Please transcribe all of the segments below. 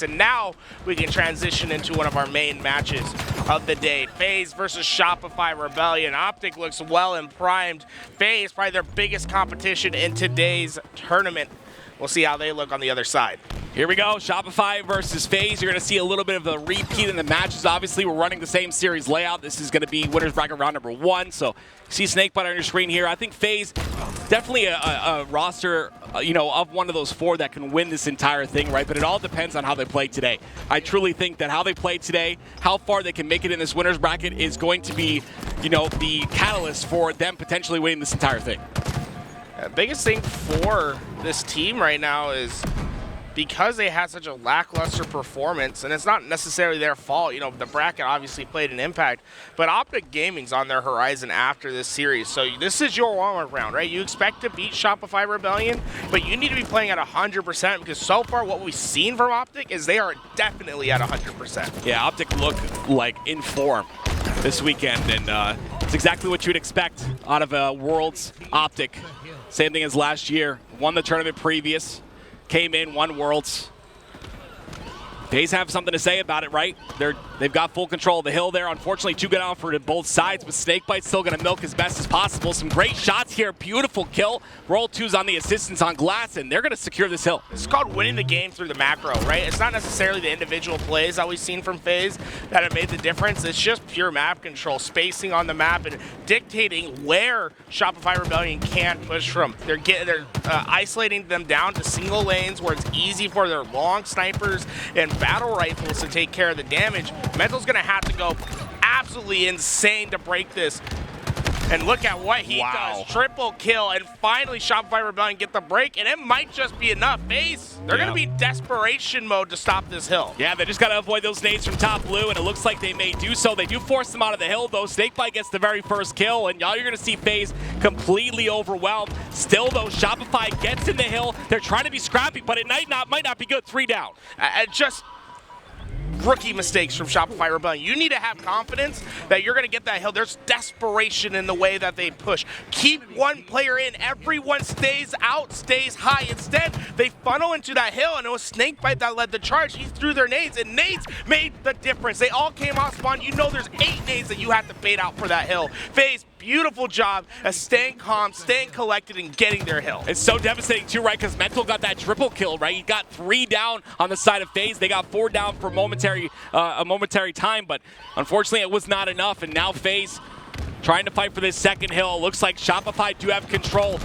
and now we can transition into one of our main matches of the day. FaZe versus Shopify Rebellion. Optic looks well and primed. FaZe probably their biggest competition in today's tournament. We'll see how they look on the other side. Here we go, Shopify versus FaZe. You're going to see a little bit of a repeat in the matches. Obviously, we're running the same series layout. This is going to be winners bracket round number 1. So, see SnakeBite on your screen here. I think FaZe, definitely a roster, of one of those 4 that can win this entire thing, right? But it all depends on how they play today. I truly think that how they play today, how far they can make it in this winners bracket is going to be, the catalyst for them potentially winning this entire thing. The biggest thing for this team right now is because they had such a lackluster performance, and it's not necessarily their fault. The bracket obviously played an impact, but Optic Gaming's on their horizon after this series. So this is your warm-up round, right? You expect to beat Shopify Rebellion, but you need to be playing at 100% because so far what we've seen from Optic is they are definitely at 100%. Yeah, Optic look like in form this weekend, and it's exactly what you'd expect out of Worlds Optic. Same thing as last year. Won the tournament previous. Came in, won Worlds. FaZe have something to say about it, right? They've got full control of the hill there. Unfortunately, 2 good out for both sides, but SnakeBite's still going to milk as best as possible. Some great shots here. Beautiful kill. Roll 2's on the assistance on glass, and they're going to secure this hill. It's called winning the game through the macro, right? It's not necessarily the individual plays that we've seen from FaZe that have made the difference. It's just pure map control, spacing on the map, and dictating where Shopify Rebellion can push from. They're isolating them down to single lanes where it's easy for their long snipers and battle rifles to take care of the damage. Mental's gonna have to go absolutely insane to break this. And look at what he does. Triple kill, and finally Shopify Rebellion get the break, and it might just be enough. FaZe, they're gonna be desperation mode to stop this hill. Yeah, they just gotta avoid those nades from top blue, and it looks like they may do so. They do force them out of the hill, though. SnakeBite gets the very first kill, and y'all, you're gonna see FaZe completely overwhelmed. Still, though, Shopify gets in the hill. They're trying to be scrappy, but it might not be good. 3 down. Just rookie mistakes from Shopify Rebellion. You need to have confidence that you're going to get that hill. There's desperation in the way that they push. Keep one player in. Everyone stays out, stays high. Instead, they funnel into that hill, and it was SnakeBite that led the charge. He threw their nades, and nades made the difference. They all came off spawn. There's 8 nades that you have to bait out for that hill. FaZe, beautiful job of staying calm, staying collected, and getting their hill. It's so devastating too, right? Because Mental got that triple kill, right? He got 3 down on the side of FaZe. They got 4 down for a momentary time, but unfortunately it was not enough. And now FaZe trying to fight for this second hill. Looks like Shopify do have control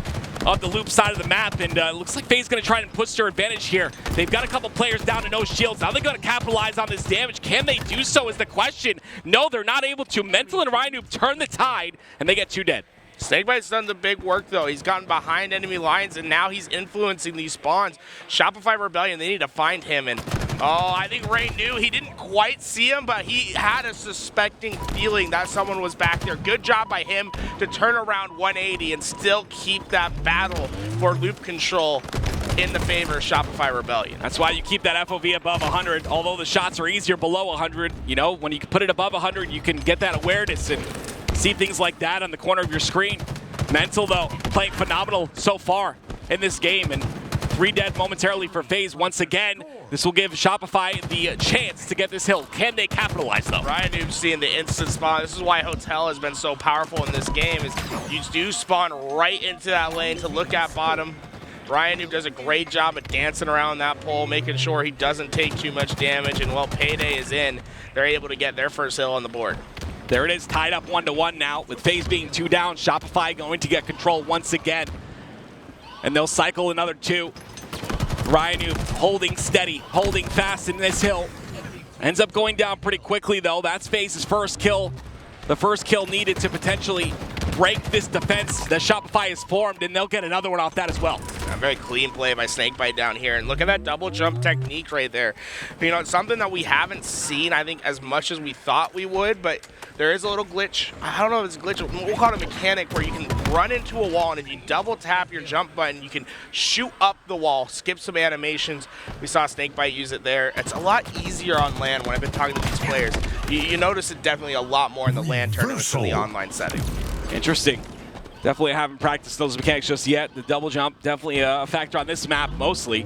of the loop side of the map, and looks like FaZe going to try and push their advantage here. They've got a couple players down to no shields. Now they're going to capitalize on this damage. Can they do so is the question. No, they're not able to. Mental and RyaNoob turn the tide, and they get 2 dead. SnakeBite's done the big work, though. He's gotten behind enemy lines, and now he's influencing these spawns. Shopify Rebellion, they need to find him, and I think Rayne knew. He didn't quite see him, but he had a suspecting feeling that someone was back there. Good job by him to turn around 180 and still keep that battle for loop control in the favor of Shopify Rebellion. That's why you keep that FOV above 100, although the shots are easier below 100. When you put it above 100, you can get that awareness and see things like that on the corner of your screen. Mental, though, playing phenomenal so far in this game, and 3 dead momentarily for FaZe once again. This will give Shopify the chance to get this hill. Can they capitalize, though? RyaNoob seeing the instant spawn. This is why Hotel has been so powerful in this game, is you do spawn right into that lane to look at bottom. RyaNoob does a great job of dancing around that pole, making sure he doesn't take too much damage, and while Payday is in, they're able to get their first hill on the board. There it is, tied up 1-1 now, with FaZe being 2 down. Shopify going to get control once again, and they'll cycle another 2. RyaNoob holding steady, holding fast in this hill. Ends up going down pretty quickly, though. That's FaZe's first kill. The first kill needed to potentially break this defense that Shopify has formed, and they'll get another one off that as well. A very clean play by SnakeBite down here, and look at that double jump technique right there. It's something that we haven't seen, I think, as much as we thought we would, but there is a little glitch. I don't know if it's a glitch. We'll call it a mechanic where you can run into a wall, and if you double tap your jump button, you can shoot up the wall, skip some animations. We saw SnakeBite use it there. It's a lot easier on LAN when I've been talking to these players. You notice it definitely a lot more in the LAN tournaments than the online setting. Interesting. Definitely haven't practiced those mechanics just yet. The double jump, definitely a factor on this map, mostly.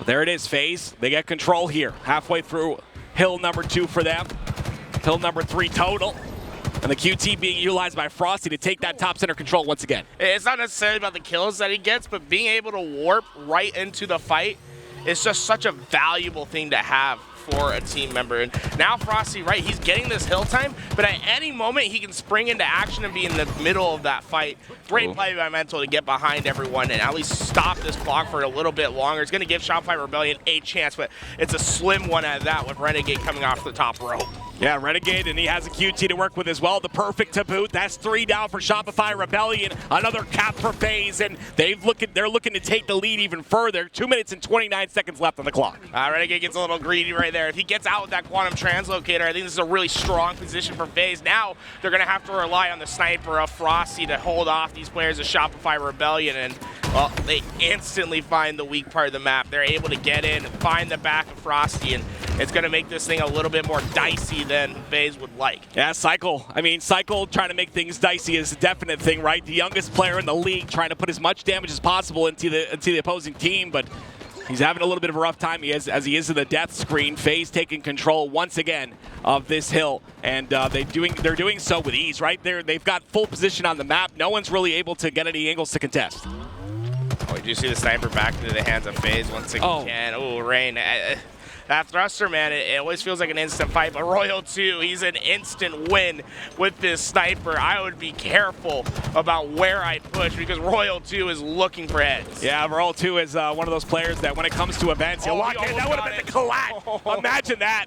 There it is, FaZe. They get control here. Halfway through hill number 2 for them. Hill number 3 total. And the QT being utilized by Frosty to take that top center control once again. It's not necessarily about the kills that he gets, but being able to warp right into the fight is just such a valuable thing to have for a team member. And now Frosty, right, he's getting this hill time, but at any moment he can spring into action and be in the middle of that fight. Great play by Mental to get behind everyone and at least stop this block for a little bit longer. It's going to give Shopify Rebellion a chance, but it's a slim one at that with Renegade coming off the top rope. Yeah, Renegade, and he has a QT to work with as well. The perfect to boot. That's 3 down for Shopify Rebellion. Another cap for FaZe, and they're looking to take the lead even further. 2 minutes and 29 seconds left on the clock. Renegade gets a little greedy right there. If he gets out with that quantum translocator, I think this is a really strong position for FaZe. Now they're going to have to rely on the sniper of Frosty to hold off these players of Shopify Rebellion, and well, they instantly find the weak part of the map. They're able to get in, find the back of Frosty, and it's going to make this thing a little bit more dicey than FaZe would like. Yeah, Cykul. I mean, Cykul trying to make things dicey is a definite thing, right? The youngest player in the league trying to put as much damage as possible into the opposing team, but he's having a little bit of a rough time as he is in the death screen. FaZe taking control once again of this hill, and they're doing so with ease, right? They've got full position on the map. No one's really able to get any angles to contest. Oh, did you see the sniper back into the hands of FaZe once again? Oh, Rayne. That thruster, man, it always feels like an instant fight, but Royal 2, he's an instant win with this sniper. I would be careful about where I push because Royal 2 is looking for heads. Yeah, Royal 2 is one of those players that when it comes to events, he'll lock in. That would have been the collab. Imagine that.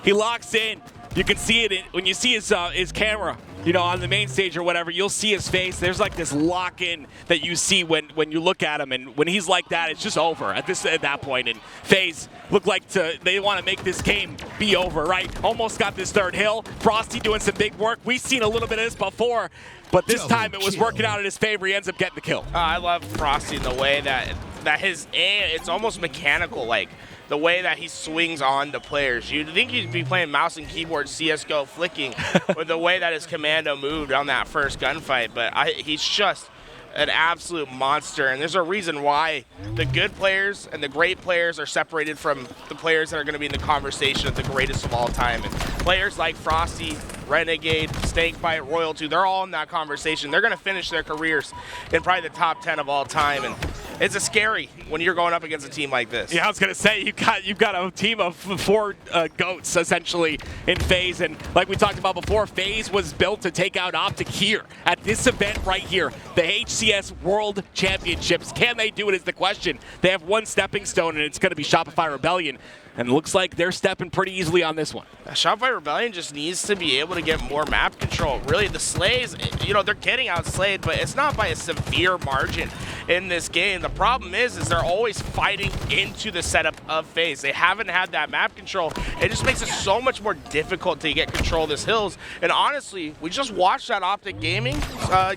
He locks in. You can see it when you see his camera, you know, on the main stage or whatever. You'll see his face. There's like this lock-in that you see when you look at him, and when he's like that, it's just over at that point. And FaZe look like they want to make this game be over, right? Almost got this third hill. Frosty doing some big work. We've seen a little bit of this before, but this time it was working out in his favor. He ends up getting the kill. I love Frosty in the way that his aim, it's almost mechanical, like the way that he swings on the players. You'd think he'd be playing mouse and keyboard CSGO flicking with the way that his commando moved on that first gunfight, but he's just an absolute monster, and there's a reason why the good players and the great players are separated from the players that are going to be in the conversation of the greatest of all time. And players like Frosty, Renegade, SnakeBite, Royal 2, they're all in that conversation. They're going to finish their careers in probably the top 10 of all time, and it's a scary when you're going up against a team like this. Yeah, I was gonna say you've got a team of 4 goats essentially in FaZe, and like we talked about before, FaZe was built to take out Optic here at this event right here, the HCS World Championships. Can they do it is the question. They have one stepping stone, and it's going to be Shopify Rebellion. And it looks like they're stepping pretty easily on this one. Shopify Rebellion just needs to be able to get more map control. Really, the Slays, you know, they're getting outslayed, but it's not by a severe margin in this game. The problem is they're always fighting into the setup of FaZe. They haven't had that map control. It just makes it so much more difficult to get control of this hills. And honestly, we just watched that Optic Gaming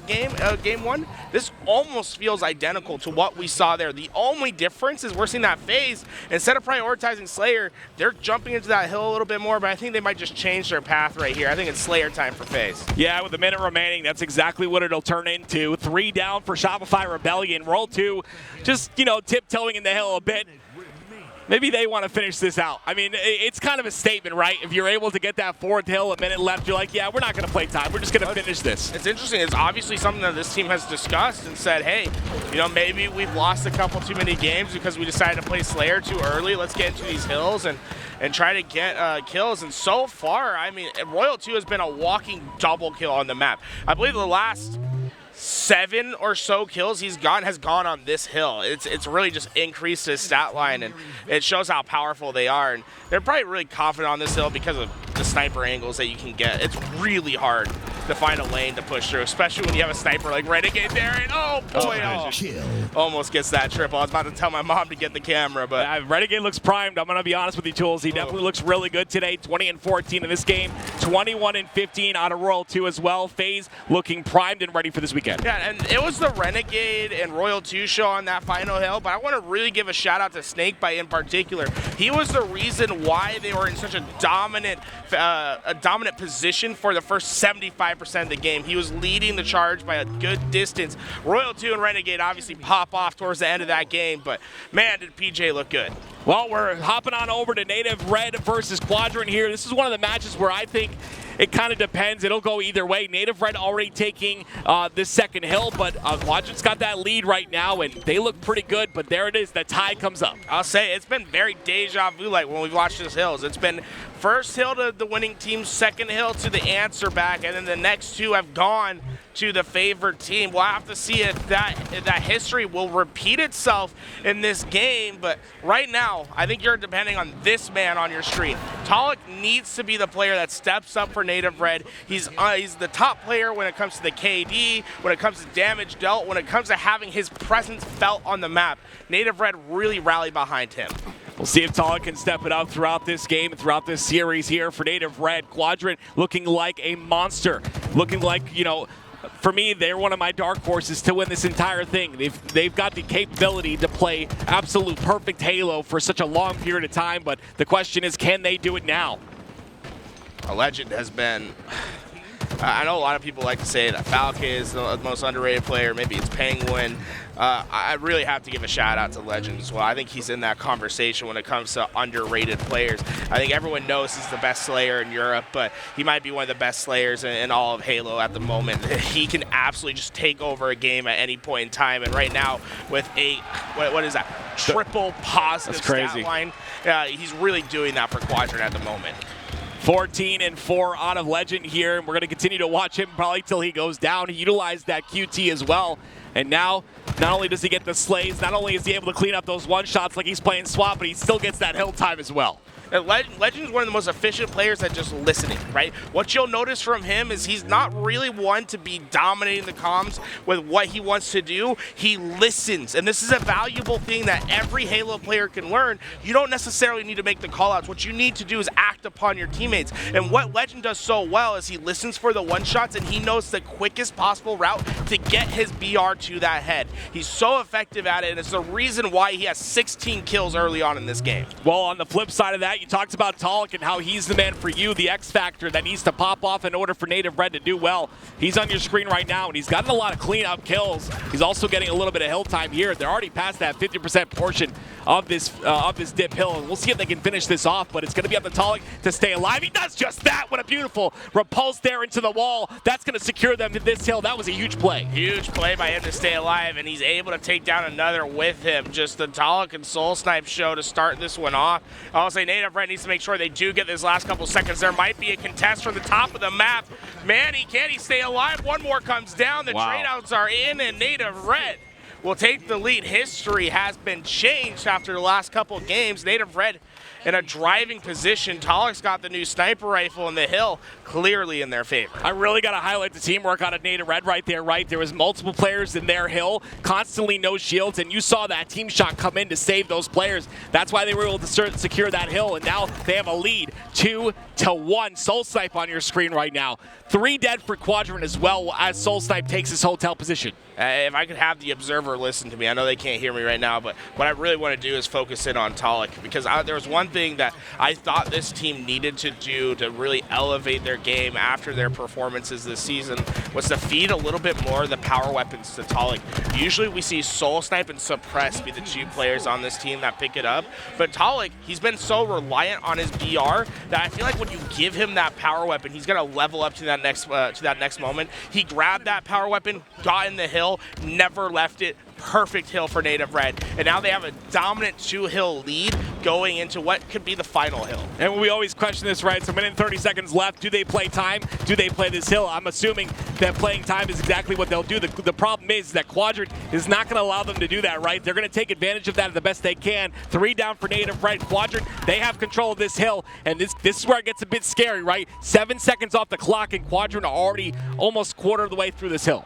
game 1. This almost feels identical to what we saw there. The only difference is we're seeing that FaZe, instead of prioritizing Slayer, they're jumping into that hill a little bit more, but I think they might just change their path right here. I think it's Slayer time for FaZe. Yeah, with a minute remaining, that's exactly what it'll turn into. 3 down for Shopify Rebellion. Roll 2, just, you know, tiptoeing in the hill a bit. Maybe they want to finish this out. I mean, it's kind of a statement, right? If you're able to get that 4th hill, a minute left, you're like, yeah, we're not going to play time. We're just going to finish this. It's interesting. It's obviously something that this team has discussed and said, hey, you know, maybe we've lost a couple too many games because we decided to play Slayer too early. Let's get into these hills and try to get kills. And so far, I mean, Royal 2 has been a walking double kill on the map. I believe the last 7 or so kills he's gotten has gone on this hill. It's really just increased his stat line, and it shows how powerful they are. And they're probably really confident on this hill because of the sniper angles that you can get. It's really hard to find a lane to push through, especially when you have a sniper like Renegade there. And oh boy, almost gets that triple. I was about to tell my mom to get the camera, but Renegade looks primed. I'm gonna be honest with you, Tools. He definitely looks really good today. 20-14 in this game, 21-15 out of Royal 2 as well. FaZe looking primed and ready for this weekend. Yeah, and it was the Renegade and Royal 2 show on that final hill, but I want to really give a shout out to SnakeBite in particular. He was the reason why they were in such a dominant position for the first 75% of the game. He was leading the charge by a good distance. Royal 2 and Renegade obviously pop off towards the end of that game, but man, did PJ look good. Well, we're hopping on over to Native Red versus Quadrant here. This is one of the matches where I think it kind of depends. It'll go either way. Native Red already taking this second hill, but Quadrant's got that lead right now, and they look pretty good, but there it is. The tie comes up. I'll say it's been very deja vu-like when we've watched these hills. It's been first hill to the winning team, second hill to the answer back, and then the next two have gone to the favored team. We'll have to see if that history will repeat itself in this game, but right now, I think you're depending on this man on your screen. Taulek needs to be the player that steps up for Native Red. He's the top player when it comes to the KD, when it comes to damage dealt, when it comes to having his presence felt on the map. Native Red really rallied behind him. We'll see if Taulek can step it up throughout this game, throughout this series here for Native Red. Quadrant looking like a monster, looking like, you know, for me, they're one of my dark horses to win this entire thing. They've got the capability to play absolute perfect Halo for such a long period of time, but the question is, can they do it now? Lqgend has been... I know a lot of people like to say that Falke is the most underrated player. Maybe it's Penguin. I really have to give a shout out to Lqgend as well. I think he's in that conversation when it comes to underrated players. I think everyone knows he's the best Slayer in Europe, but he might be one of the best Slayers in all of Halo at the moment. He can absolutely just take over a game at any point in time. And right now, with a what is that? Triple positive stat line. He's really doing that for Quadrant at the moment. 14-4 out of Lqgend here, and we're going to continue to watch him probably till he goes down. He utilized that QT as well, and now not only does he get the slays, not only is he able to clean up those one-shots like he's playing swap, but he still gets that hill time as well. Lqgend is one of the most efficient players at just listening, right? What you'll notice from him is he's not really one to be dominating the comms with what he wants to do. He listens, and this is a valuable thing that every Halo player can learn. You don't necessarily need to make the callouts. What you need to do is act upon your teammates. And what Lqgend does so well is he listens for the one-shots, and he knows the quickest possible route to get his BR to that head. He's so effective at it, and it's the reason why he has 16 kills early on in this game. Well, on the flip side of that, you talked about Taulek and how he's the man for you, the X factor that needs to pop off in order for Native Red to do well. He's on your screen right now, and he's gotten a lot of cleanup kills. He's also getting a little bit of hill time here. They're already past that 50% portion of this dip hill, and we'll see if they can finish this off, but it's going to be up to Taulek to stay alive. He does just that. What a beautiful repulse there into the wall. That's going to secure them to this hill. That was a huge play. Huge play by him to stay alive, and he's able to take down another with him. Just the Taulek and SoulSnipe show to start this one off. I'll say Native Red needs to make sure they do get this last couple seconds. There might be a contest from the top of the map. Manny, can he stay alive? One more comes down. The trade outs are in, and Native Red will take the lead. History has been changed after the last couple games. Native Red in a driving position. Taulek's got the new sniper rifle in the hill, clearly in their favor. I really got to highlight the teamwork out of Native Red right there, right? There was multiple players in their hill, constantly no shields, and you saw that team shot come in to save those players. That's why they were able to secure that hill, and now they have a lead, 2-1. SoulSnipe on your screen right now. 3 dead for Quadrant as well as SoulSnipe takes his hotel position. If I could have the observer listen to me, I know they can't hear me right now, but what I really want to do is focus in on Taulek, because there was one thing that I thought this team needed to do to really elevate their game after their performances this season was to feed a little bit more of the power weapons to Taulek. Usually we see SoulSnipe and Suppress be the 2 players on this team that pick it up, but Taulek, he's been so reliant on his BR that I feel like when you give him that power weapon, he's going to level up to that next moment. He grabbed that power weapon, got in the hill, never left it. Perfect hill for Native Red, and now they have a dominant 2-hill lead going into what could be the final hill. And we always question this, right? So 1 minute and 30 seconds left. Do they play time? Do they play this hill? I'm assuming that playing time is exactly what they'll do. The problem is that Quadrant is not going to allow them to do that, right? They're going to take advantage of that the best they can. 3 down for Native Red. Quadrant, they have control of this hill, and this is where it gets a bit scary, right? 7 seconds off the clock, and Quadrant are already almost quarter of the way through this hill.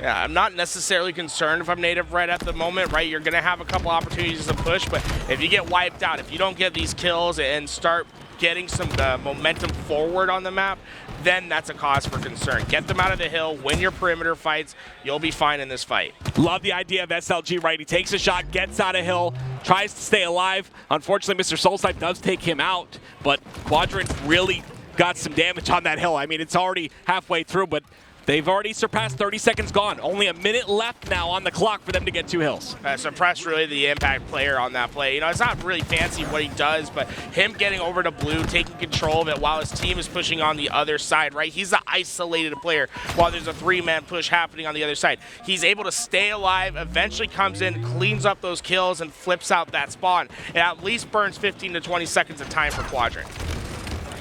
Yeah, I'm not necessarily concerned if I'm Native Red at the moment, right? You're going to have a couple opportunities to push, but if you get wiped out, if you don't get these kills and start getting some momentum forward on the map, then that's a cause for concern. Get them out of the hill, win your perimeter fights, you'll be fine in this fight. Love the idea of SLG, right? He takes a shot, gets out of hill, tries to stay alive. Unfortunately, Mr. SoulSnipe does take him out, but Quadrant really got some damage on that hill. I mean, it's already halfway through, but They've already surpassed 30 seconds gone. Only a minute left now on the clock for them to get 2 hills. Suppress really the impact player on that play. You know, it's not really fancy what he does, but him getting over to blue, taking control of it while his team is pushing on the other side, right? He's the isolated player while there's a 3-man push happening on the other side. He's able to stay alive, eventually comes in, cleans up those kills, and flips out that spawn. It at least burns 15 to 20 seconds of time for Quadrant.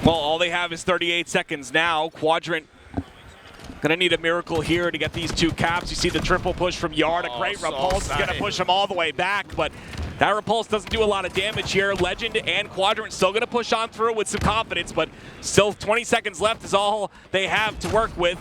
Well, all they have is 38 seconds now. Quadrant gonna need a miracle here to get these 2 caps. You see the triple push from Yard. A great repulse is gonna push him all the way back, but that repulse doesn't do a lot of damage here. Lqgend and Quadrant still gonna push on through with some confidence, but still 20 seconds left is all they have to work with.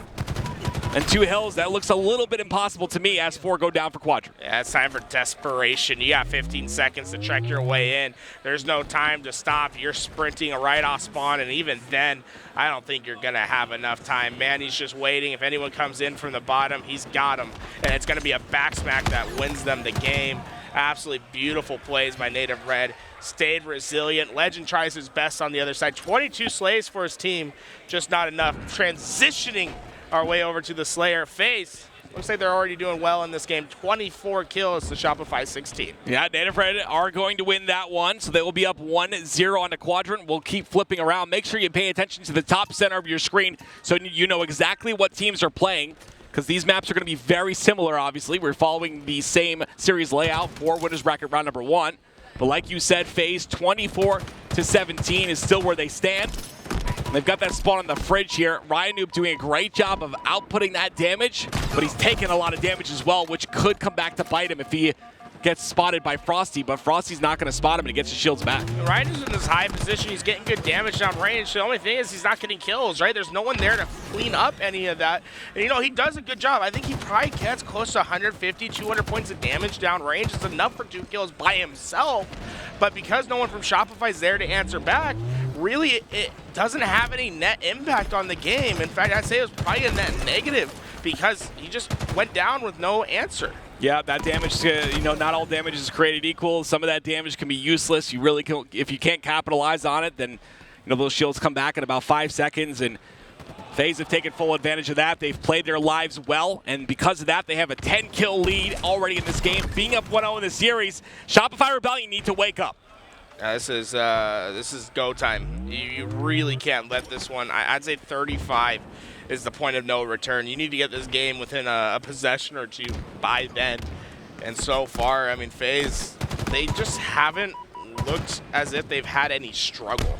And 2 hills, that looks a little bit impossible to me as 4 go down for Quadrant. Yeah, it's time for desperation. You got 15 seconds to trek your way in. There's no time to stop. You're sprinting right off spawn, and even then, I don't think you're going to have enough time. Manny's just waiting. If anyone comes in from the bottom, he's got him. And it's going to be a back smack that wins them the game. Absolutely beautiful plays by Native Red. Stayed resilient. Lqgend tries his best on the other side. 22 slays for his team, just not enough. Transitioning our way over to the Slayer. FaZe, looks like they're already doing well in this game. 24 kills to Shopify 16. Yeah, Native Red are going to win that one, so they will be up 1-0 on the Quadrant. We'll keep flipping around. Make sure you pay attention to the top center of your screen so you know exactly what teams are playing, because these maps are going to be very similar, obviously. We're following the same series layout for winners bracket round number 1. But like you said, FaZe 24-17 is still where they stand. They've got that spawn on the fridge here. RyaNoob doing a great job of outputting that damage, but he's taking a lot of damage as well, which could come back to bite him if he gets spotted by Frosty, but Frosty's not going to spot him and he gets his shields back. Ryan is in this high position. He's getting good damage down range. The only thing is he's not getting kills, right? There's no one there to clean up any of that. And, you know, he does a good job. I think he probably gets close to 150, 200 points of damage down range. It's enough for 2 kills by himself. But because no one from Shopify is there to answer back, really it doesn't have any net impact on the game. In fact, I'd say it was probably a net negative because he just went down with no answer. Yeah, that damage, you know, not all damage is created equal. Some of that damage can be useless. You really can, if you can't capitalize on it, then, you know, those shields come back in about 5 seconds, and FaZe have taken full advantage of that. They've played their lives well, and because of that, they have a 10-kill lead already in this game. Being up 1-0 in the series, Shopify Rebellion need to wake up. This is go time. You really can't let this one. I'd say 35 is the point of no return. You need to get this game within a possession or 2 by then. And so far, I mean, FaZe, they just haven't looked as if they've had any struggle,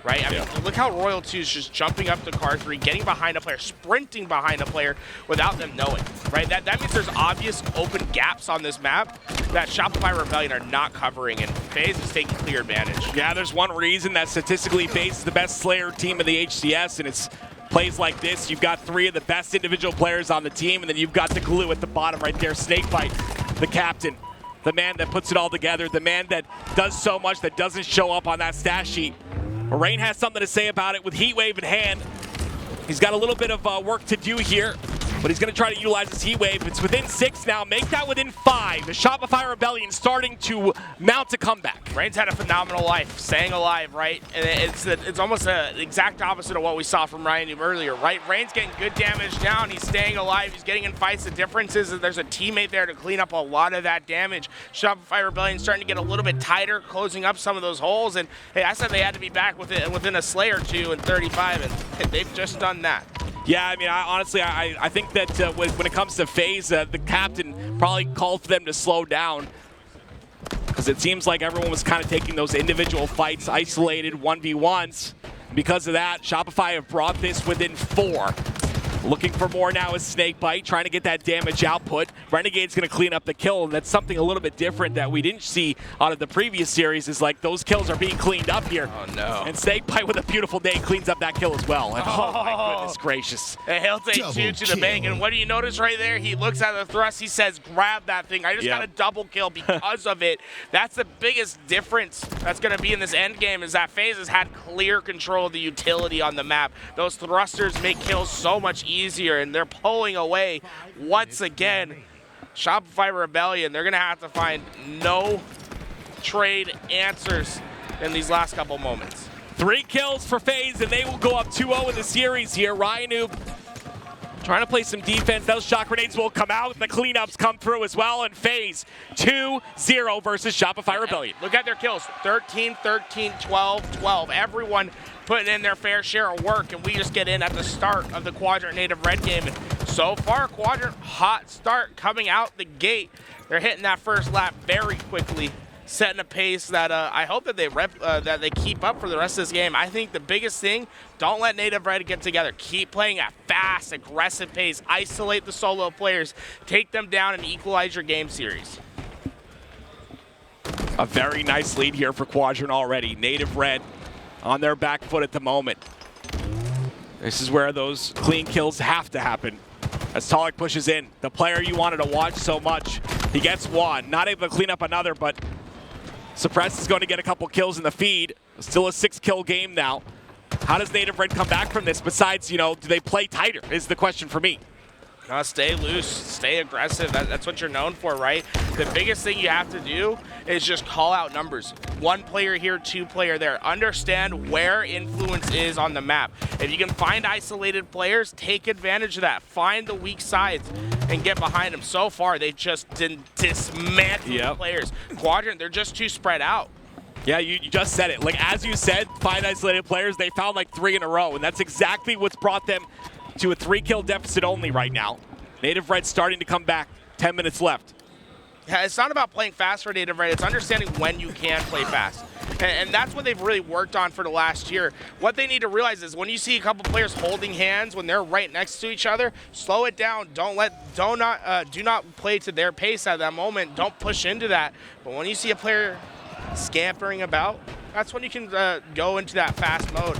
right? I mean, look how Royal 2 is just jumping up to car 3, getting behind a player, sprinting behind a player without them knowing, right? That means there's obvious open gaps on this map that Shopify Rebellion are not covering, and FaZe is taking clear advantage. Yeah, there's one reason that statistically FaZe is the best Slayer team in the HCS, and it's plays like this. You've got 3 of the best individual players on the team, and then you've got the glue at the bottom right there, SnakeBite, the captain, the man that puts it all together, the man that does so much that doesn't show up on that stat sheet. Rayne has something to say about it with Heatwave in hand. He's got a little bit of work to do here, but he's going to try to utilize his Heatwave. It's within 6 now. Make that within 5. The Shopify Rebellion starting to mount a comeback. Rayne's had a phenomenal life, staying alive, right? And it's almost the exact opposite of what we saw from RyaNoob earlier, right? Rayne's getting good damage down. He's staying alive. He's getting in fights. The difference is that there's a teammate there to clean up a lot of that damage. Shopify Rebellion's starting to get a little bit tighter, closing up some of those holes. And, hey, I said they had to be back within a slay or 2 and 35, and they've just done that. Yeah, I mean, honestly, I think that when it comes to FaZe, the captain probably called for them to slow down because it seems like everyone was kind of taking those individual fights, isolated 1v1s. Because of that, Shopify have brought this within 4. Looking for more now is SnakeBite, trying to get that damage output. Renegade's going to clean up the kill, and that's something a little bit different that we didn't see out of the previous series, is like those kills are being cleaned up here. Oh, no. And SnakeBite with a beautiful day cleans up that kill as well. And, oh, my goodness gracious. And he'll take 2 to the bank, and what do you notice right there? He looks at the thrust, he says, grab that thing. I just got a double kill because of it. That's the biggest difference that's going to be in this end game, is that FaZe has had clear control of the utility on the map. Those thrusters make kills so much easier, and they're pulling away once again. Shopify Rebellion, they're going to have to find no trade answers in these last couple moments. 3 kills for FaZe, and they will go up 2-0 in the series here. RyaNoob Trying to play some defense. Those shock grenades will come out. The cleanups come through as well. And FaZe 2-0 versus Shopify Rebellion. Look at their kills. 13, 13, 12, 12. Everyone putting in their fair share of work, and we just get in at the start of the Quadrant Native Red game. And so far, Quadrant, hot start coming out the gate. They're hitting that first lap very quickly, setting a pace that I hope that they keep up for the rest of this game. I think the biggest thing, don't let Native Red get together. Keep playing at fast, aggressive pace. Isolate the solo players. Take them down and equalize your game series. A very nice lead here for Quadrant already. Native Red on their back foot at the moment. This is where those clean kills have to happen. As Taulek pushes in, the player you wanted to watch so much, he gets one. Not able to clean up another, but Suppress is going to get a couple kills in the feed. Still a 6-kill game now. How does Native Red come back from this? Besides, you know, do they play tighter is the question for me. Stay loose, stay aggressive. That's what you're known for, right? The biggest thing you have to do is just call out numbers. 1 player here, 2 player there. Understand where influence is on the map. If you can find isolated players, take advantage of that. Find the weak sides and get behind them. So far, they just didn't dismantle the players. Quadrant, they're just too spread out. Yeah, you just said it. Like, as you said, find isolated players. They found like 3 in a row, and that's exactly what's brought them to a 3-kill deficit only right now. Native Red starting to come back. 10 minutes left. Yeah, it's not about playing fast for Native Red. It's understanding when you can play fast. And that's what they've really worked on for the last year. What they need to realize is when you see a couple players holding hands when they're right next to each other, slow it down. Do not play to their pace at that moment. Don't push into that. But when you see a player scampering about, that's when you can go into that fast mode.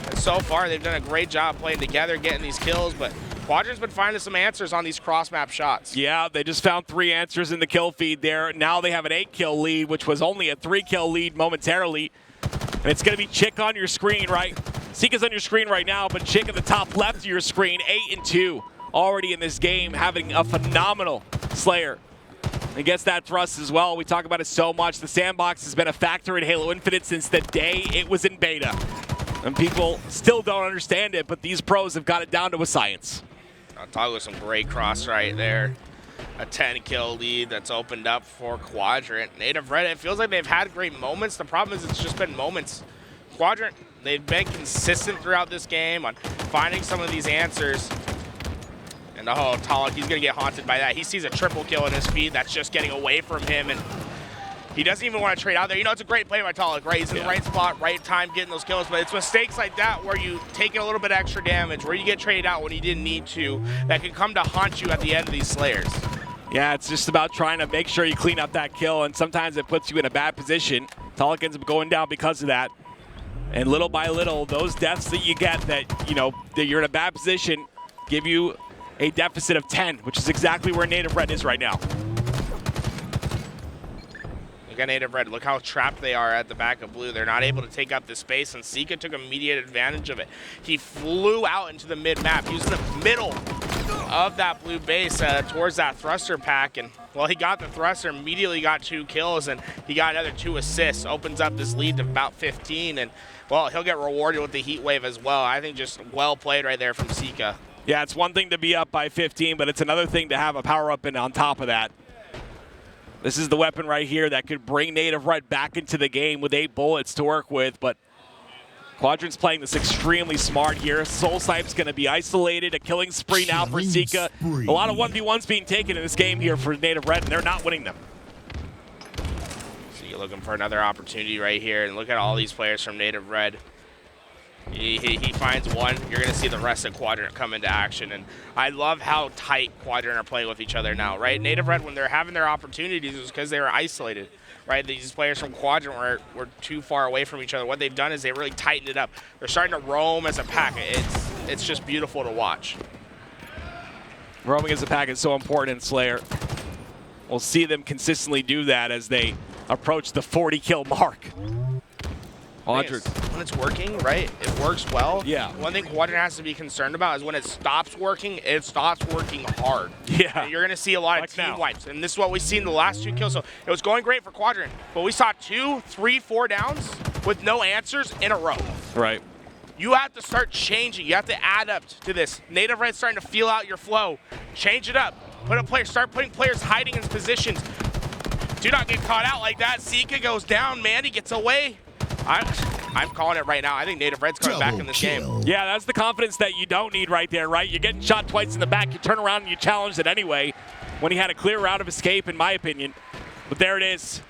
And so far, they've done a great job playing together, getting these kills, but Quadrant's been finding some answers on these cross-map shots. Yeah, they just found 3 answers in the kill feed there. Now they have an 8-kill lead, which was only a 3-kill lead momentarily. And it's going to be TchiK on your screen, right? Sica's on your screen right now, but TchiK at the top left of your screen, 8-2. Already in this game, having a phenomenal Slayer. And gets that thrust as well. We talk about it so much. The sandbox has been a factor in Halo Infinite since the day it was in beta. And people still don't understand it, but these pros have got it down to a science. I'll talk with some great cross right there. A 10-kill lead that's opened up for Quadrant. Native Red, it feels like they've had great moments. The problem is it's just been moments. Quadrant, they've been consistent throughout this game on finding some of these answers. And oh, Taulek, he's going to get haunted by that. He sees a triple kill in his feed that's just getting away from him, and he doesn't even want to trade out there. You know, it's a great play by Taulek, right? He's in the right spot, right time, getting those kills. But it's mistakes like that where you take a little bit extra damage, where you get traded out when you didn't need to, that can come to haunt you at the end of these Slayers. Yeah, it's just about trying to make sure you clean up that kill, and sometimes it puts you in a bad position. Taulek ends up going down because of that. And little by little, those deaths that you get that, you know, that you're in a bad position give you a deficit of 10, which is exactly where Native Red is right now. Look at Native Red. Look how trapped they are at the back of blue. They're not able to take up the space, and Sica took immediate advantage of it. He flew out into the mid-map. He was in the middle of that blue base towards that thruster pack, and well, he got the thruster, immediately got 2 kills, and he got another 2 assists. Opens up this lead to about 15, and well, he'll get rewarded with the heat wave as well. I think just well played right there from Sica. Yeah, it's one thing to be up by 15, but it's another thing to have a power-up and on top of that. This is the weapon right here that could bring Native Red back into the game with 8 bullets to work with, but Quadrant's playing this extremely smart here. SoulSnipe's going to be isolated, a killing spree now for Sica. A lot of 1v1s being taken in this game here for Native Red, and they're not winning them. Sica looking for another opportunity right here, and look at all these players from Native Red. He finds one, you're going to see the rest of Quadrant come into action. And I love how tight Quadrant are playing with each other now, right? Native Red, when they're having their opportunities, it was because they were isolated, right? These players from Quadrant were too far away from each other. What they've done is they really tightened it up. They're starting to roam as a pack. It's just beautiful to watch. Roaming as a pack is so important in Slayer. We'll see them consistently do that as they approach the 40-kill mark. When it's working, right, it works well. Yeah. One thing Quadrant has to be concerned about is when it stops working hard. Yeah. And you're going to see a lot of team wipes, and this is what we've seen the last 2 kills. So it was going great for Quadrant, but we saw 2, 3, 4 downs with no answers in a row. Right. You have to start changing. You have to adapt to this. Native Red's starting to feel out your flow. Change it up. Start putting players hiding in positions. Do not get caught out like that. Sica goes down. Manny gets away. I'm calling it right now. I think Native Red's coming back in this game. Yeah, that's the confidence that you don't need right there, right? You're getting shot twice in the back. You turn around and you challenge it anyway when he had a clear route of escape, in my opinion. But there it is.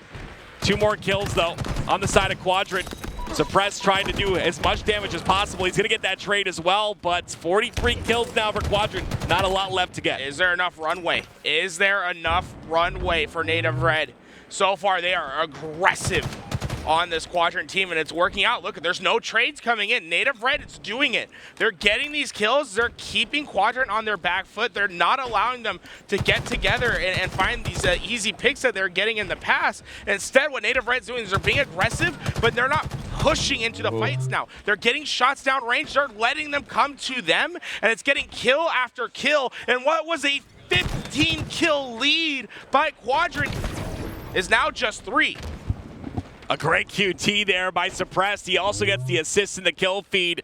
2 more kills, though, on the side of Quadrant. Suppress trying to do as much damage as possible. He's going to get that trade as well, but 43 kills now for Quadrant. Not a lot left to get. Is there enough runway? Is there enough runway for Native Red? So far, they are aggressive on this Quadrant team, and it's working out. Look, there's no trades coming in. Native Red is doing it. They're getting these kills. They're keeping Quadrant on their back foot. They're not allowing them to get together and find these easy picks that they're getting in the past. Instead, what Native Red's doing is they're being aggressive, but they're not pushing into the fights now. They're getting shots down range. They're letting them come to them, and it's getting kill after kill. And what was a 15-kill lead by Quadrant is now just 3. A great QT there by Suppressed. He also gets the assist in the kill feed.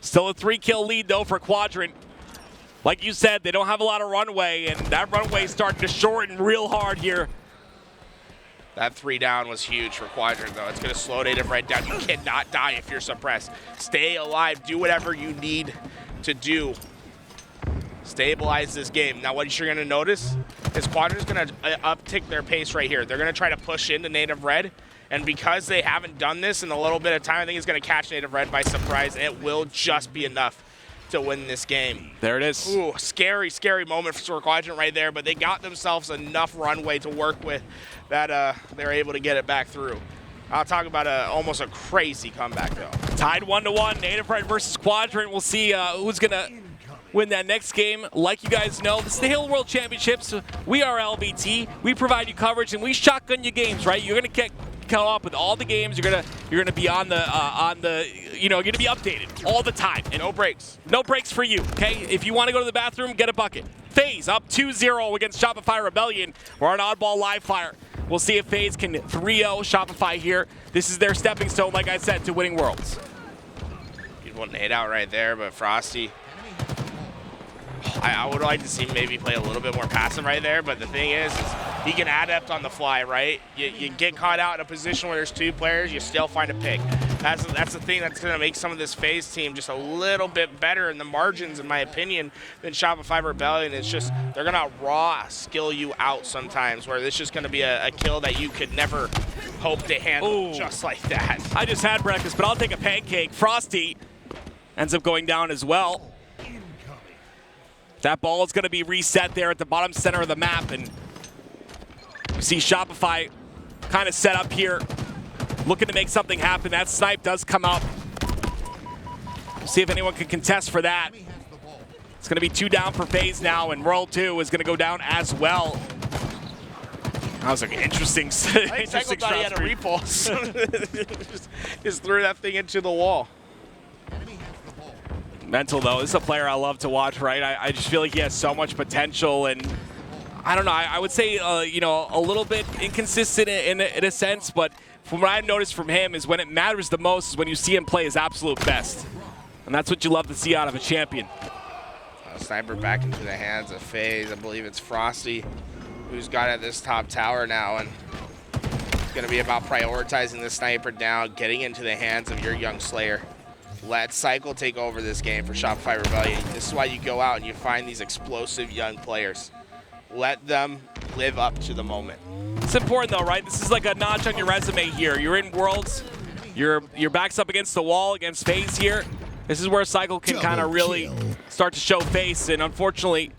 Still a 3-kill lead, though, for Quadrant. Like you said, they don't have a lot of runway, and that runway is starting to shorten real hard here. That 3 down was huge for Quadrant, though. It's going to slow Native Red down. You cannot die if you're Suppressed. Stay alive. Do whatever you need to do. Stabilize this game. Now, what you're going to notice is Quadrant's going to uptick their pace right here. They're going to try to push into Native Red. And because they haven't done this in a little bit of time, I think it's going to catch Native Red by surprise. It will just be enough to win this game. There it is. Ooh, scary, scary moment for Quadrant right there, but they got themselves enough runway to work with that they're able to get it back through. I'll talk about almost a crazy comeback, though. Tied 1-1, Native Red versus Quadrant. We'll see who's going to win that next game. Like you guys know, this is the Halo World Championships. We are LBT. We provide you coverage, and we shotgun your games, right? You're going to come up with all the games. You're gonna be on the you're gonna be updated all the time. And no breaks. No breaks for you, okay? If you want to go to the bathroom, get a bucket. FaZe up 2-0 against Shopify Rebellion. We're on Oddball Live Fire. We'll see if FaZe can 3-0 Shopify here. This is their stepping stone, like I said, to winning Worlds. Beautiful nade out right there, but Frosty, I would like to see maybe play a little bit more passive right there, but the thing is he can adapt on the fly, right? You get caught out in a position where there's 2 players, you still find a pick. That's the thing that's going to make some of this FaZe team just a little bit better in the margins, in my opinion, than Shopify Rebellion. It's just they're going to raw skill you out sometimes, where it's just going to be a kill that you could never hope to handle. Ooh. Just like that. I just had breakfast, but I'll take a pancake. Frosty ends up going down as well. That ball is going to be reset there at the bottom center of the map, and you see Shopify kind of set up here, looking to make something happen. That snipe does come up. We'll see if anyone can contest for that. It's going to be 2 down for FaZe now, and World 2 is going to go down as well. That was an interesting Cykul thought he had a repulse. just threw that thing into the wall. Mental, though. This is a player I love to watch, right? I just feel like he has so much potential, and I don't know. I would say, a little bit inconsistent in a sense, but from what I've noticed from him is when it matters the most is when you see him play his absolute best. And that's what you love to see out of a champion. Sniper back into the hands of FaZe. I believe it's Frosty who's got at this top tower now, and it's going to be about prioritizing the sniper down, getting into the hands of your young Slayer. Let Cykul take over this game for Shopify Rebellion. This is why you go out and you find these explosive young players. Let them live up to the moment. It's important, though, right? This is like a notch on your resume here. You're in Worlds. Your back's up against the wall against FaZe here. This is where Cykul can kind of really start to show face, and unfortunately,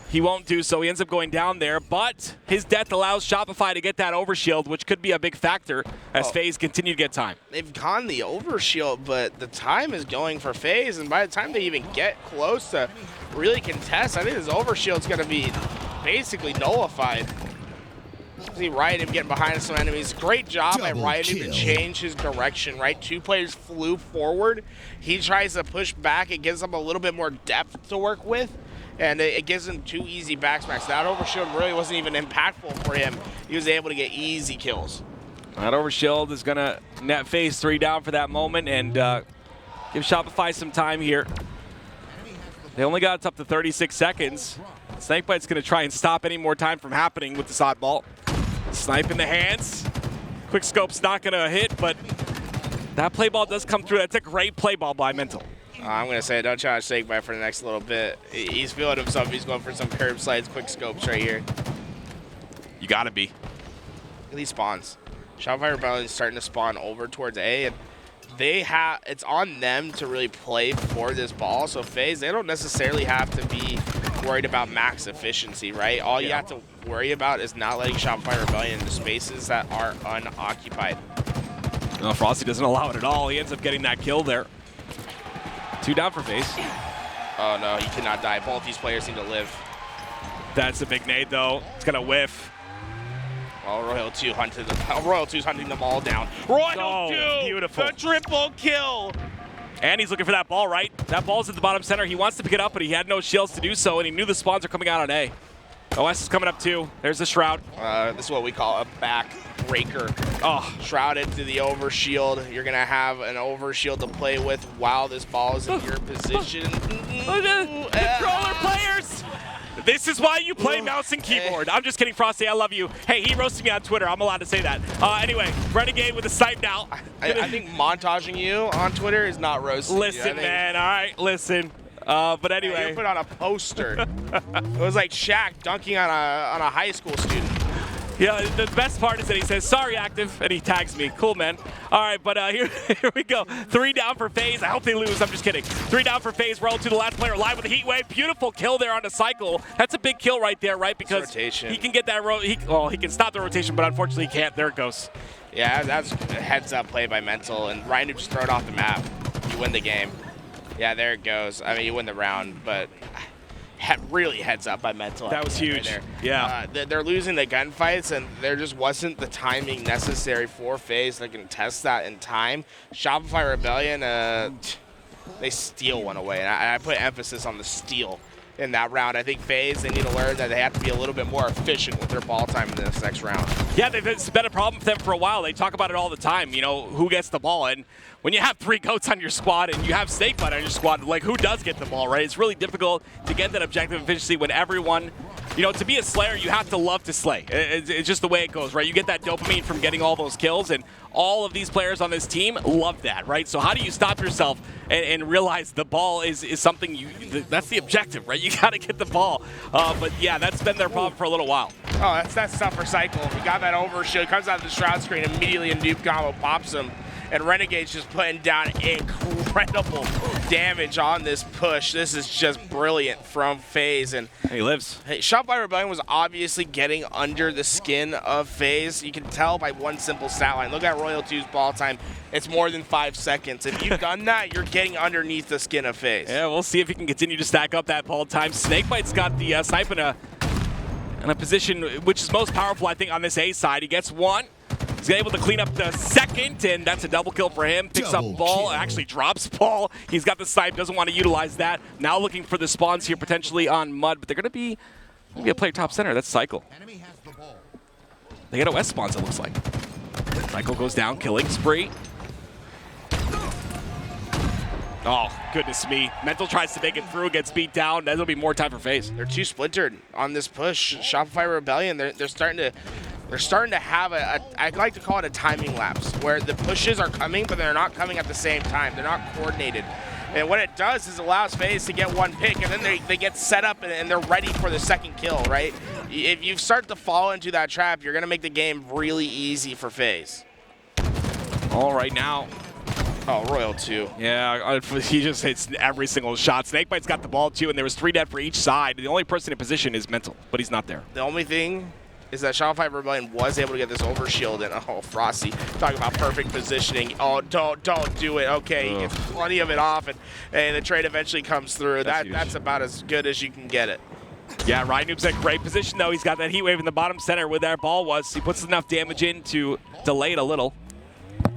he won't do so. He ends up going down there, but his death allows Shopify to get that overshield, which could be a big factor as FaZe continue to get time. They've gone the overshield, but the time is going for FaZe, and by the time they even get close to really contest, I think this overshield's going to be basically nullified. See RyaNoob getting behind some enemies. Great job by RyaNoob to change his direction, right? 2 players flew forward. He tries to push back. It gives him a little bit more depth to work with, and it gives him 2 easy backsmacks. That overshield really wasn't even impactful for him. He was able to get easy kills. That overshield is going to net FaZe 3 down for that moment, and Give Shopify some time here. They only got up to 36 seconds. SnakeBite's going to try and stop any more time from happening with this oddball. Snipe in the hands. Quick scope's not going to hit, but that play ball does come through. That's a great play ball by Mental. I'm going to say don't challenge SnakeBite for the next little bit. He's feeling himself. He's going for some curb slides, quick scopes right here. You got to be. Look at these spawns. Shopify Rebellion is starting to spawn over towards A, and it's on them to really play for this ball. So FaZe, they don't necessarily have to be worried about max efficiency, right? All you have to worry about is not letting Shopify Rebellion into spaces that are unoccupied. No, Frosty doesn't allow it at all. He ends up getting that kill there. 2 down for FaZe. Oh no, he cannot die. Both these players need to live. That's a big nade though. It's gonna whiff. Oh, Royal 2 hunted them. Royal 2's hunting them all down. Royal 2! Beautiful. The triple kill! And he's looking for that ball, right? That ball's at the bottom center. He wants to pick it up, but he had no shields to do so, and he knew the spawns are coming out on A. OS is coming up too. There's the Shroud. This is what we call a back breaker. Oh, Shrouded to the overshield. You're gonna have an overshield to play with while this ball is in your position. Controller players! This is why you play mouse and keyboard. I'm just kidding, Frosty. I love you. Hey, he roasted me on Twitter. I'm allowed to say that. Anyway, Renegade with a snipe now. I think montaging you on Twitter is not roasting. Listen, man. All right, listen. But anyway, you put on a poster. It was like Shaq dunking on a high school student. Yeah, the best part is that he says, sorry, active, and he tags me. Cool, man. All right, but here we go. 3 down for FaZe. I hope they lose. I'm just kidding. 3 down for FaZe. Roll to the last player live with a heat wave. Beautiful kill there on the Cykul. That's a big kill right there, right? Because he can get that he can stop the rotation, but unfortunately he can't. There it goes. Yeah, that's a heads-up play by Mental, and RyaNoob just throw it off the map. You win the game. Yeah, there it goes. I mean, you win the round, but really heads up by Mental. That was huge. Right there. Yeah. They're losing the gunfights, and there just wasn't the timing necessary for FaZe that can test that in time. Shopify Rebellion, they steal one away, and I put emphasis on the steal in that round. I think FaZe, they need to learn that they have to be a little bit more efficient with their ball time in this next round. Yeah, it's been a problem for them for a while. They talk about it all the time, you know, who gets the ball. And when you have 3 GOATs on your squad and you have SnakeBite on your squad, like, who does get the ball, right? It's really difficult to get that objective efficiency when everyone, you know, to be a Slayer, you have to love to slay. It's just the way it goes, right? You get that dopamine from getting all those kills, and all of these players on this team love that, right? So how do you stop yourself and realize the ball is something that's the objective, right? You got to get the ball. But yeah, that's been their problem for a little while. Oh, that's tough for Cykul. He got that overshield, comes out of the Shroud screen, immediately a noob combo pops him. And Renegade's just putting down incredible damage on this push. This is just brilliant from FaZe. And he lives. Hey, Shopify Rebellion was obviously getting under the skin of FaZe. You can tell by one simple stat line. Look at Royal 2's ball time. It's more than 5 seconds. If you've done that, you're getting underneath the skin of FaZe. Yeah, we'll see if he can continue to stack up that ball time. SnakeBite's got the snipe in a position which is most powerful, I think, on this A side. He gets one. He's able to clean up the second, and that's a double kill for him. Picks up ball, actually drops ball. He's got the snipe, doesn't want to utilize that. Now looking for the spawns here potentially on Mud, but they're going to be a player top center. That's Cykul. They got OS spawns, it looks like. Cykul goes down, killing spree. Oh, goodness me. Mental tries to make it through, gets beat down. That'll be more time for FaZe. They're too splintered on this push. Shopify Rebellion, they're starting to have I like to call it a timing lapse, where the pushes are coming, but they're not coming at the same time. They're not coordinated. And what it does is allows FaZe to get one pick, and then they get set up and they're ready for the second kill, right? If you start to fall into that trap, you're going to make the game really easy for FaZe. All right, now. Oh, Royal 2. Yeah, he just hits every single shot. SnakeBite's got the ball, too, and there was 3 dead for each side. The only person in position is Mental, but he's not there. The only thing is that Shopify Rebellion was able to get this overshield, and oh, Frosty, talking about perfect positioning. Oh, don't do it. Okay, he gets plenty of it off, and the trade eventually comes through. That's about as good as you can get it. Yeah, RyaNoob's in great position, though. He's got that heat wave in the bottom center where that ball was. He puts enough damage in to delay it a little.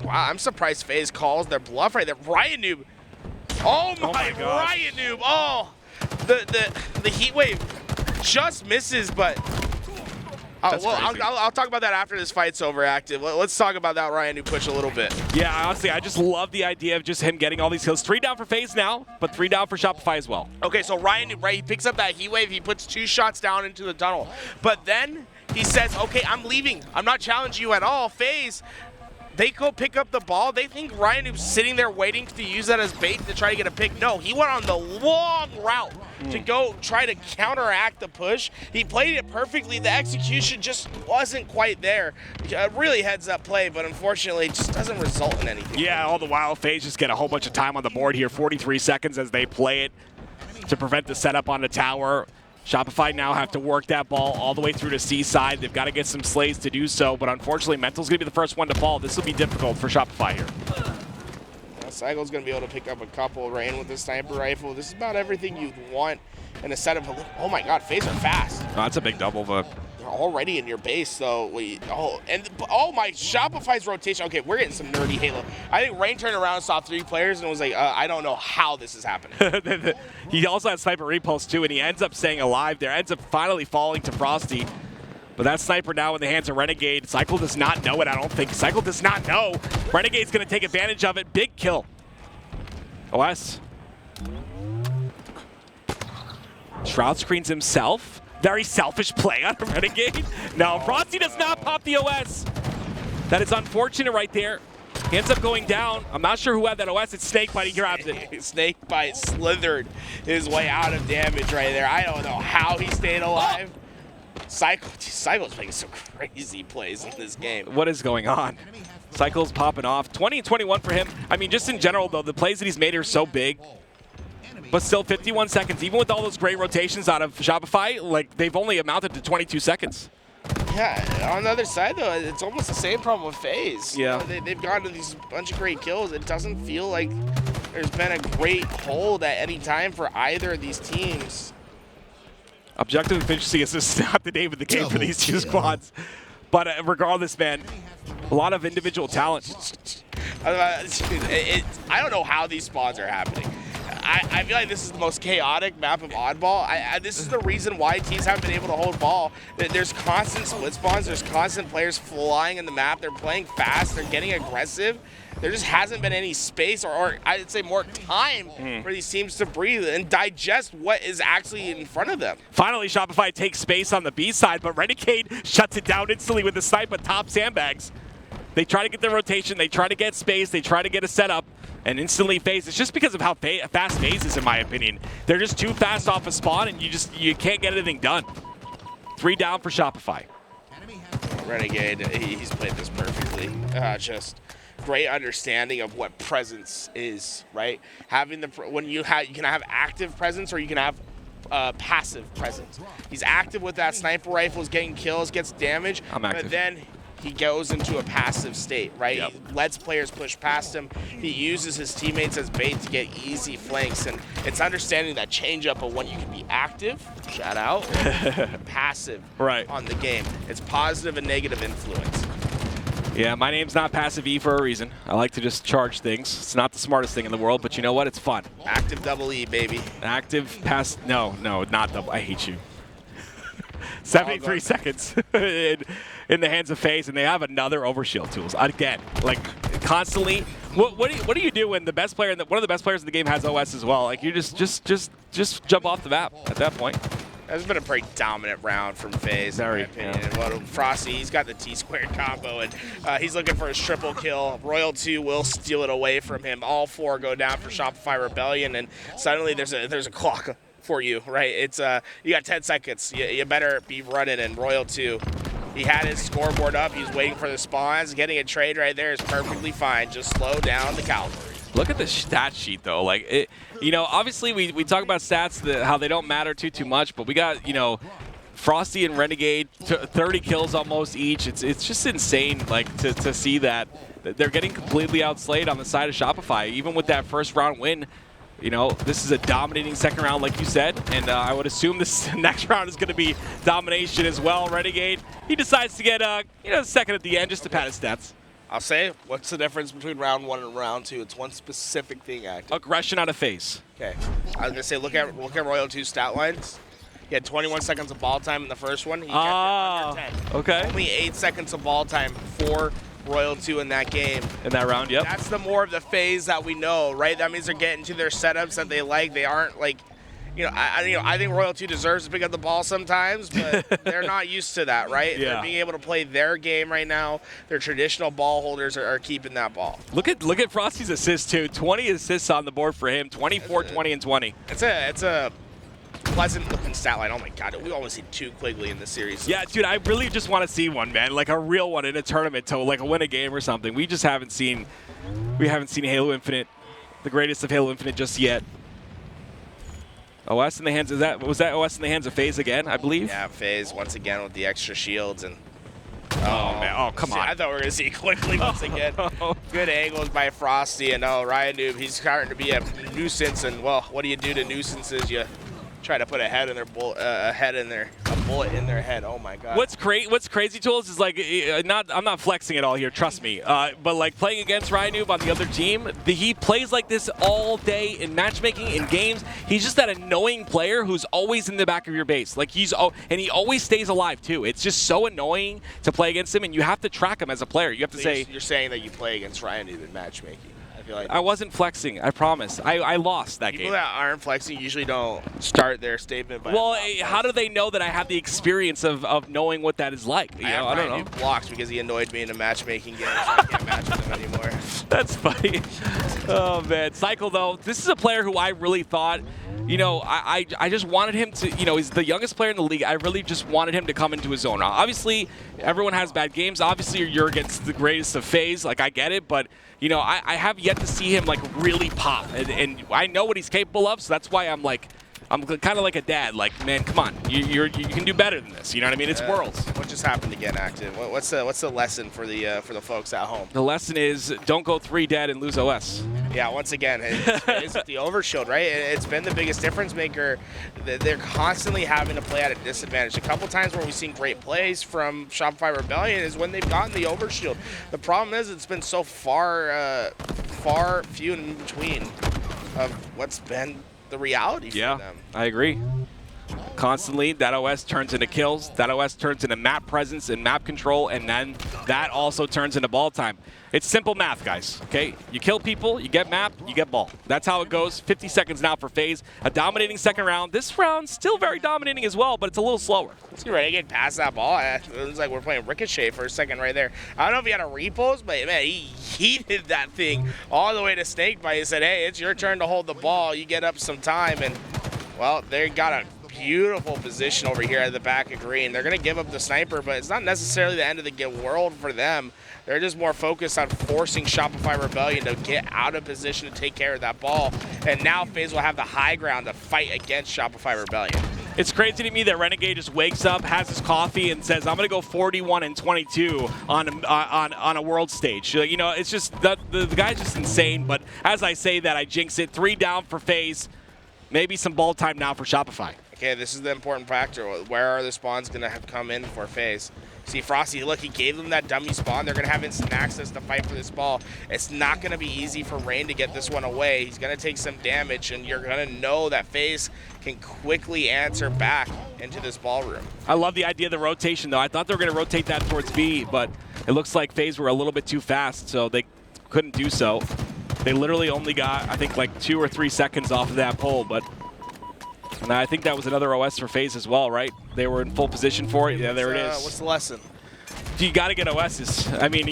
Wow, I'm surprised FaZe calls their bluff right there. RyaNoob. Oh my RyaNoob. Oh, the heat wave just misses, but That's well, crazy. I'll talk about that after this fight's over, Active. Let's talk about that RyaNoob push a little bit. Yeah, honestly, I just love the idea of just him getting all these kills. 3 down for FaZe now, but 3 down for Shopify as well. Okay, so RyaNoob, right, he picks up that heat wave, he puts 2 shots down into the tunnel. But then he says, okay, I'm leaving. I'm not challenging you at all. FaZe, they go pick up the ball. They think RyaNoob's sitting there waiting to use that as bait to try to get a pick. No, he went on the long route to go try to counteract the push. He played it perfectly. The execution just wasn't quite there. Really heads-up play, but unfortunately it just doesn't result in anything. Yeah, all the while, FaZe just get a whole bunch of time on the board here. 43 seconds as they play it to prevent the setup on the tower. Shopify now have to work that ball all the way through to C side. They've got to get some slays to do so, but unfortunately, Mental's going to be the first one to fall. This will be difficult for Shopify here. Cykul's going to be able to pick up a couple. Rayne with the sniper rifle. This is about everything you'd want in a setup. Oh my god, FaZe are fast. Oh, that's a big double, but They're already in your base, though. Oh my, Shopify's rotation. Okay, we're getting some nerdy Halo. I think Rayne turned around and saw 3 players and was like, I don't know how this is happening. he also had sniper repulse too, and he ends up staying alive there. Ends up finally falling to Frosty. But that sniper now in the hands of Renegade. Cykul does not know it, I don't think. Cykul does not know. Renegade's going to take advantage of it. Big kill. OS. Shroud screens himself. Very selfish play on Renegade. No, Frosty does not pop the OS. That is unfortunate right there. He ends up going down. I'm not sure who had that OS. It's SnakeBite. He grabs it. SnakeBite slithered his way out of damage right there. I don't know how he stayed alive. Cykul's making some crazy plays in this game. What is going on? Cykul's popping off. 20 and 21 for him. I mean, just in general, though, the plays that he's made are so big. But still, 51 seconds. Even with all those great rotations out of Shopify, like, they've only amounted to 22 seconds. Yeah, on the other side, though, it's almost the same problem with FaZe. Yeah. You know, they've gotten to these bunch of great kills. It doesn't feel like there's been a great hold at any time for either of these teams. Objective efficiency is just not the name of the game for these two squads. But regardless, man, a lot of individual talent. I don't know how these spawns are happening. I feel like this is the most chaotic map of Oddball. This is the reason why teams haven't been able to hold ball. There's constant split spawns. There's constant players flying in the map. They're playing fast. They're getting aggressive. There just hasn't been any space or I'd say more time for these teams to breathe and digest what is actually in front of them. Finally, Shopify takes space on the B side, but Renegade shuts it down instantly with the snipe at top sandbags. They try to get their rotation. They try to get space. They try to get a setup. And instantly FaZe. It's just because of how fast FaZe is, in my opinion. They're just too fast off a spawn, and you can't get anything done. 3 down for Shopify. Renegade, he's played this perfectly. Just great understanding of what presence is, right? Having you can have active presence or you can have passive presence. He's active with that sniper rifle, getting kills, gets damage, I'm active. but then he goes into a passive state, right? Yep. He lets players push past him. He uses his teammates as bait to get easy flanks, and it's understanding that change-up of when you can be active, shout out, passive on the game. It's positive and negative influence. Yeah, my name's not Passive E for a reason. I like to just charge things. It's not the smartest thing in the world, but you know what? It's fun. Active double E, baby. Active pass. No, not double. I hate you. 73 seconds in the hands of FaZe, and they have another overshield tools again. Like constantly. What do you do when the best player, one of the best players in the game has OS as well? Like you just jump off the map at that point. That's been a pretty dominant round from FaZe, in my opinion. Yeah. Well, Frosty, he's got the T-squared combo, and he's looking for his triple kill. Royal 2 will steal it away from him. All 4 go down for Shopify Rebellion, and suddenly there's a clock for you, right? It's you got 10 seconds. You better be running, and Royal 2, he had his scoreboard up. He's waiting for the spawns. Getting a trade right there is perfectly fine. Just slow down the cavalry. Look at the stat sheet, though. Like, obviously we talk about stats, how they don't matter too much, but we got, Frosty and Renegade, 30 kills almost each. It's just insane, like, to see that. They're getting completely outslayed on the side of Shopify. Even with that first round win, this is a dominating second round, like you said, and I would assume this next round is going to be domination as well. Renegade, he decides to get, second at the end just to pad his stats. I'll say, what's the difference between round 1 and round 2? It's one specific thing, Active. Aggression out of FaZe. Okay. I was going to say, look at Royal 2's stat lines. He had 21 seconds of ball time in the first one. He kept it under 10. Okay. Only 8 seconds of ball time for Royal 2 in that game. In that round, yep. That's the more of the FaZe that we know, right? That means they're getting to their setups that they like. They aren't like, I think Royal 2 deserves to pick up the ball sometimes, but they're not used to that, right? Yeah. They're being able to play their game right now. Their traditional ball holders are keeping that ball. Look at Frosty's assists too. 20 assists on the board for him. 24, 20, and 20. It's a pleasant looking stat line. Oh my God, we always see 2 Quigley in this series. Yeah, dude, I really just want to see one, man. Like a real one in a tournament to like win a game or something. We just haven't seen Halo Infinite, the greatest of Halo Infinite just yet. OS in the hands, was that OS in the hands of FaZe again, I believe? Yeah, FaZe once again with the extra shields and oh man, oh come on. I thought we were gonna see Quigley once again. Good angles by Frosty, and RyaNoob, he's starting to be a nuisance, and well, what do you do to nuisances? You try to put a bullet in their head. Oh my God. What's crazy, Tools, is like I'm not flexing at all here, trust me. But like playing against RyaNoob on the other team, he plays like this all day in matchmaking, in games. He's just that annoying player who's always in the back of your base. Like and he always stays alive too. It's just so annoying to play against him, and you have to track him as a player. You have to say you're saying that you play against RyaNoob in matchmaking. I wasn't flexing, I promise. I lost that game. People that aren't flexing usually don't start their statement by how do they know that I have the experience of knowing what that is like? I don't know. Blocks because he annoyed me in a matchmaking game, so I can't match with him anymore. That's funny. Oh man, Cykul though, this is a player who I really thought, I just wanted him to, he's the youngest player in the league. I really just wanted him to come into his own. Obviously, everyone has bad games. Obviously, you're against the greatest of FaZe. Like, I get it, but I have yet to see him like really pop, and I know what he's capable of. So that's why I'm kind of like a dad. Like, man, come on, you can do better than this. You know what I mean? It's Worlds. What just happened again, Active? What's the lesson for the folks at home? The lesson is don't go 3 dead and lose OS. Yeah, once again, it's the overshield, right? It's been the biggest difference maker. They're constantly having to play at a disadvantage. A couple times where we've seen great plays from Shopify Rebellion is when they've gotten the overshield. The problem is it's been so far few in between of what's been the reality for them. I agree. Constantly, that OS turns into kills, that OS turns into map presence and map control, and then that also turns into ball time. It's simple math, guys, okay? You kill people, you get map, you get ball. That's how it goes. 50 seconds now for FaZe. A dominating second round. This round still very dominating as well, but it's a little slower. See Renegade pass that ball. It was like we're playing Ricochet for a second right there. I don't know if he had a repose, but man, he heated that thing all the way to SnakeBite. He said, hey, it's your turn to hold the ball. You get up some time, and well, they got a beautiful position over here at the back of green. They're going to give up the sniper, but it's not necessarily the end of the world for them. They're just more focused on forcing Shopify Rebellion to get out of position to take care of that ball. And now FaZe will have the high ground to fight against Shopify Rebellion. It's crazy to me that Renegade just wakes up, has his coffee, and says, I'm going to go 41 and 22 on a world stage. It's just, the guy's just insane. But as I say that, I jinx it. 3 down for FaZe. Maybe some ball time now for Shopify. Okay, this is the important factor. Where are the spawns going to have come in for FaZe? See, Frosty, look, he gave them that dummy spawn. They're going to have instant access to fight for this ball. It's not going to be easy for Rayne to get this one away. He's going to take some damage, and you're going to know that FaZe can quickly answer back into this ballroom. I love the idea of the rotation, though. I thought they were going to rotate that towards B, but it looks like FaZe were a little bit too fast, so they couldn't do so. They literally only got, I think, like 2 or 3 seconds off of that pole, but and I think that was another OS for FaZe as well, right? They were in full position for it. Yeah, there it is. What's the lesson? You got to get OSs. I mean,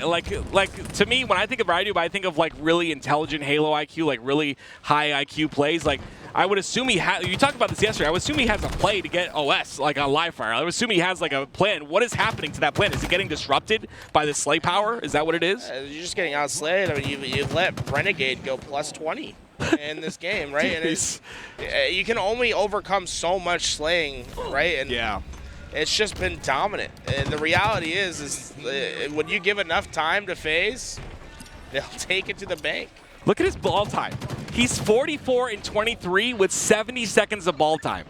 like to me, when I think of RyaNoob, I think of like really intelligent Halo IQ, like really high IQ plays. Like I would assume he had. You talked about this yesterday. I would assume he has a play to get OS like on live fire. I would assume he has like a plan. What is happening to that plan? Is it getting disrupted by the slay power? Is that what it is? You're just getting outslayed. I mean, you let Renegade go plus 20 in this game, right? And you can only overcome so much slaying, right? And yeah. It's just been dominant. And the reality is when you give enough time to FaZe, they'll take it to the bank. Look at his ball time. He's 44 and 23 with 70 seconds of ball time.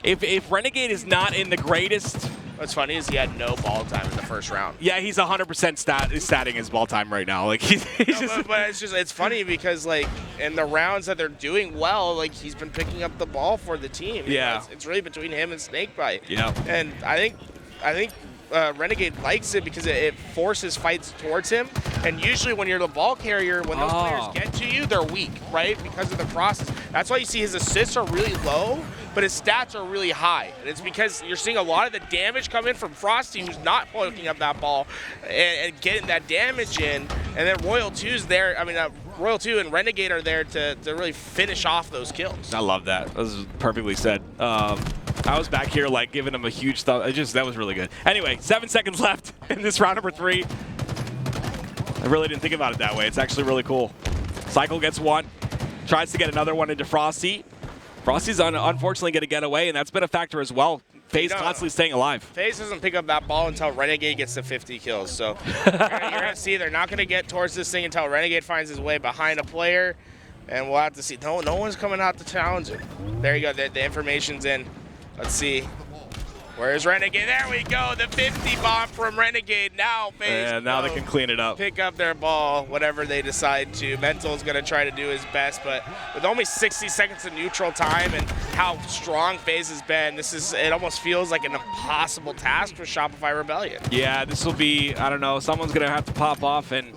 If Renegade is not in the greatest What's funny is he had no ball time in the first round. Yeah, he's 100% statting his ball time right now. Like he's just. But it's funny because like in the rounds that they're doing well, like he's been picking up the ball for the team. Yeah. It's really between him and SnakeBite. Yeah. And I think Renegade likes it because it forces fights towards him. And usually when you're the ball carrier, when those players get to you, they're weak, right? Because of the process. That's why you see his assists are really low, but his stats are really high. And it's because you're seeing a lot of the damage come in from Frosty, who's not poking up that ball and getting that damage in. And then Royal 2's there. I mean, Royal 2 and Renegade are there to really finish off those kills. I love that. That was perfectly said. I was back here like giving him a huge thumb. That was really good. Anyway, 7 seconds left in this round number 3. I really didn't think about it that way. It's actually really cool. Cykul gets one, tries to get another one into Frosty. Frosty's unfortunately going to get away, and that's been a factor as well. FaZe constantly staying alive. FaZe doesn't pick up that ball until Renegade gets to 50 kills. So you're going to see they're not going to get towards this thing until Renegade finds his way behind a player. And we'll have to see. No one's coming out to challenge him. There you go. The information's in. Let's see. Where's Renegade? There we go. The 50 bomb from Renegade. Now FaZe. Yeah, now they can clean it up. Pick up their ball, whatever they decide to. Mental's going to try to do his best, but with only 60 seconds of neutral time and how strong FaZe has been, it almost feels like an impossible task for Shopify Rebellion. Yeah, this will be, I don't know, someone's going to have to pop off, and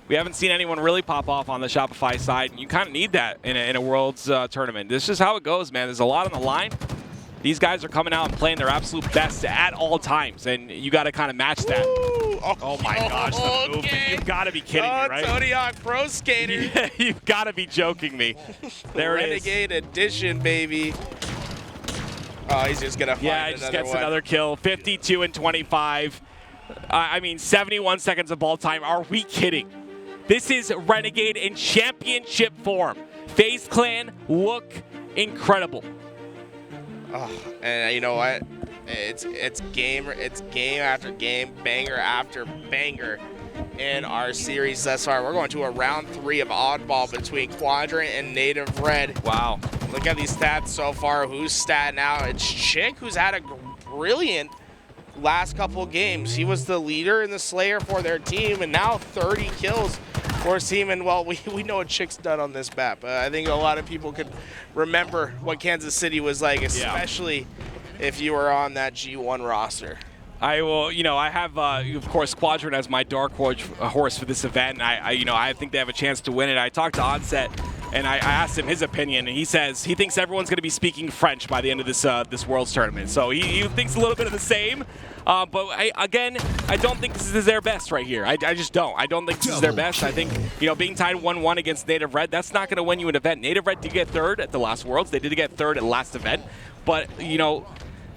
we haven't seen anyone really pop off on the Shopify side, and you kind of need that in a Worlds tournament. This is how it goes, man. There's a lot on the line. These guys are coming out and playing their absolute best at all times, and you got to kind of match that. Oh my gosh, the movement. You've got to be kidding me, right? Zodiac Pro Skater. Yeah, you've got to be joking me. There it is. Renegade edition, baby. Oh, he's just going to find Yeah, he just gets one. another kill. 52 and 25. I mean, 71 seconds of ball time. Are we kidding? This is Renegade in championship form. FaZe Clan look incredible. Oh, and you know what? It's game after game, banger after banger in our series thus far. We're going to a round 3 of oddball between Quadrant and Native Red. Wow. Look at these stats so far. Who's statting out? It's TchiK, who's had a brilliant last couple of games. He was the leader and the slayer for their team, and now 30 kills for his team. And well, we know what TchiK's done on this map. I think a lot of people could remember what Kansas City was like, especially if you were on that G1 roster. I will, I have, of course, Quadrant as my dark horse for this event. And I think they have a chance to win it. I talked to Onset, and I asked him his opinion, and he says he thinks everyone's going to be speaking French by the end of this Worlds tournament. So he thinks a little bit of the same. But I don't think this is their best right here. I just don't. I don't think this is their best. I think, being tied 1-1 against Native Red, that's not going to win you an event. Native Red did get 3rd at the last Worlds. They did get 3rd at the last event. But,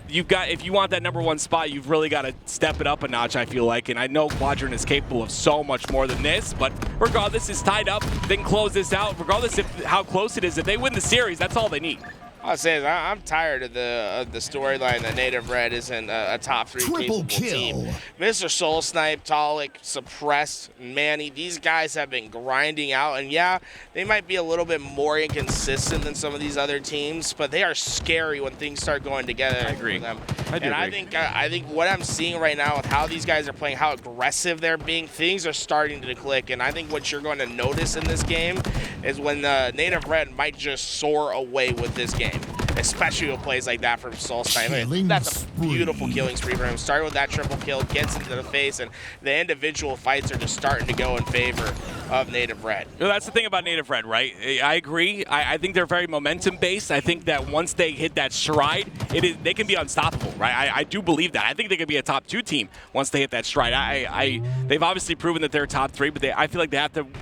if you want that #1 spot, you've really got to step it up a notch, I feel like. And I know Quadrant is capable of so much more than this. But regardless, it's tied up. They can close this out. Regardless of how close it is, if they win the series, that's all they need. I'll say I'm tired of the storyline that Native Red isn't a top 3 capable team. Mr. SoulSnipe, Taulek, Suppressed, Manny, these guys have been grinding out, and yeah, they might be a little bit more inconsistent than some of these other teams, but they are scary when things start going together. I agree. For them. I think what I'm seeing right now with how these guys are playing, how aggressive they're being, things are starting to click, and I think what you're going to notice in this game is when Native Red might just soar away with this game. Especially with plays like that from SoulSnipe. That's a beautiful killing spree for him. Started with that triple kill, gets into the face, and the individual fights are just starting to go in favor of Native Red. That's the thing about Native Red, right? I agree. I think they're very momentum-based. I think that once they hit that stride, they can be unstoppable, right? I do believe that. I think they could be a top 2 team once they hit that stride. They've obviously proven that they're top 3, but I feel like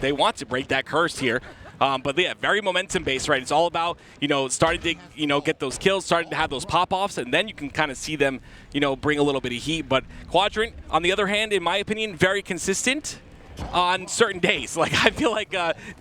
they want to break that curse here. But yeah, very momentum-based, right? It's all about, starting to, get those kills, starting to have those pop-offs, and then you can kind of see them, bring a little bit of heat. But Quadrant, on the other hand, in my opinion, very consistent on certain days. Like, I feel like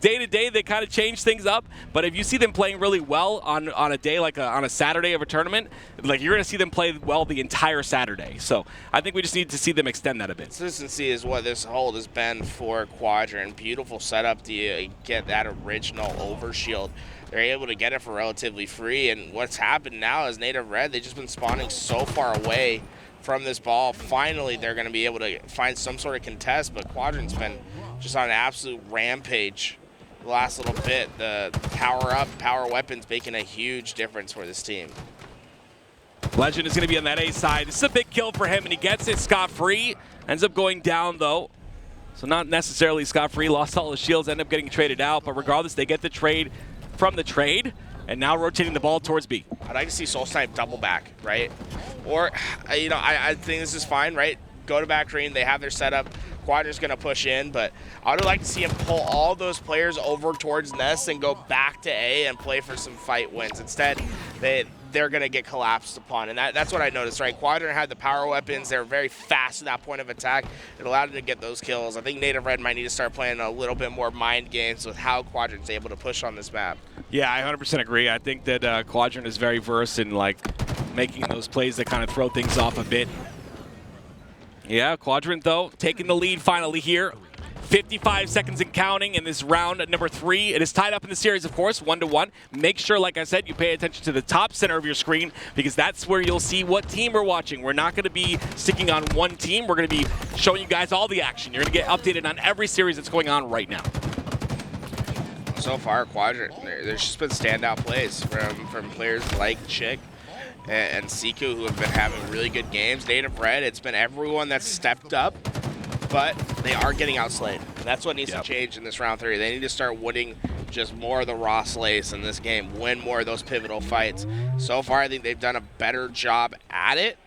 day to day, they kind of change things up. But if you see them playing really well on a day, like on a Saturday of a tournament, like, you're going to see them play well the entire Saturday. So I think we just need to see them extend that a bit. Consistency is what this hold has been for Quadrant. Beautiful setup to get that original overshield. They're able to get it for relatively free. And what's happened now is Native Red, they've just been spawning so far away from this ball. Finally, they're going to be able to find some sort of contest, but Quadrant's been just on an absolute rampage the last little bit. The power weapons making a huge difference for this team. Lqgend is going to be on that A side. This is a big kill for him, and he gets it scot-free. Ends up going down, though. So not necessarily scot-free. Lost all his shields, end up getting traded out. But regardless, they get the trade from the trade, and now rotating the ball towards B. I'd like to see SoulSnipe double back, right? Or, you know, I think this is fine, right? Go to back Rayne. They have their setup. Quadrant's going to push in, but I would like to see him pull all those players over towards Nest and go back to A and play for some fight wins. Instead, they're going to get collapsed upon, and that's what I noticed, right? Quadrant had the power weapons. They were very fast at that point of attack. It allowed him to get those kills. I think Native Red might need to start playing a little bit more mind games with how Quadrant's able to push on this map. Yeah, I 100% agree. I think that Quadrant is very versed in, like, making those plays that kind of throw things off a bit. Yeah, Quadrant, though, taking the lead finally here. 55 seconds and counting in this round at number 3. It is tied up in the series, of course, 1-1. Make sure, like I said, you pay attention to the top center of your screen because that's where you'll see what team we're watching. We're not going to be sticking on one team. We're going to be showing you guys all the action. You're going to get updated on every series that's going on right now. So far, Quadrant, there's just been standout plays from players like TchiK and Sica, who have been having really good games. Native Red, it's been everyone that's stepped up, but they are getting outslayed. That's what needs to change in this round 3. They need to start winning just more of the raw slays in this game, win more of those pivotal fights. So far, I think they've done a better job at it,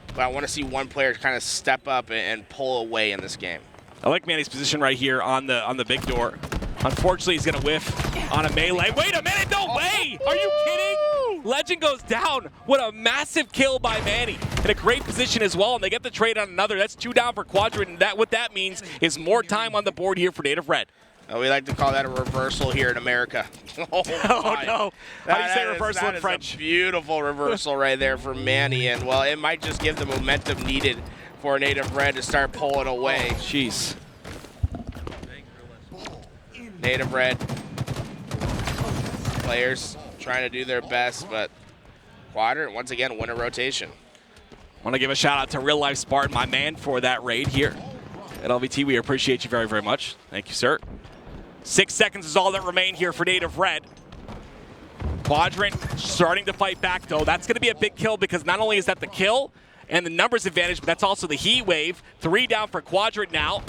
but I want to see one player kind of step up and pull away in this game. I like Manny's position right here on the big door. Unfortunately, he's going to whiff on a melee. Wait a minute, no way! Are you kidding? Lqgend goes down. What a massive kill by Manny. In a great position as well, and they get the trade on another. That's 2 down for Quadrant, and what that means is more time on the board here for Native Red. We like to call that a reversal here in America. Oh no. How do you say reversal in French? That is a beautiful reversal right there for Manny, and well, it might just give the momentum needed for Native Red to start pulling away. Jeez. Native Red players trying to do their best, but Quadrant, once again, win a rotation. Want to give a shout out to Real Life Spartan, my man, for that raid here at LVT. We appreciate you very, very much. Thank you, sir. 6 seconds is all that remain here for Native Red. Quadrant starting to fight back, though. That's going to be a big kill because not only is that the kill and the numbers advantage, but that's also the heat wave. 3 down for Quadrant now.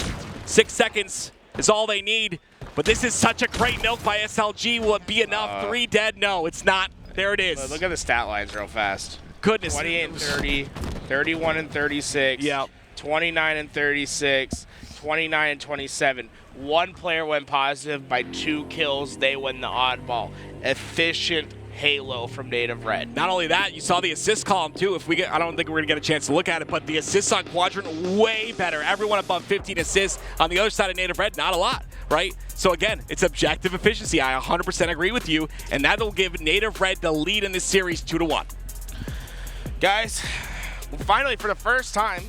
6 seconds is all they need. But this is such a great milk by SLG. Will it be enough? 3 dead? No, it's not. There it is. Look at the stat lines real fast. Goodness. 28 and 30, 31 and 36, 29 and 36, 29 and 27. One player went positive by 2 kills. They win the oddball. Efficient halo from Native Red. Not only that, you saw the assist column too. I don't think we're gonna get a chance to look at it, but the assists on Quadrant way better. Everyone above 15 assists. On the other side of Native Red, not a lot, right? So again, it's objective efficiency. I 100% agree with you, and that'll give Native Red the lead in this series 2-1. Guys, finally for the first time,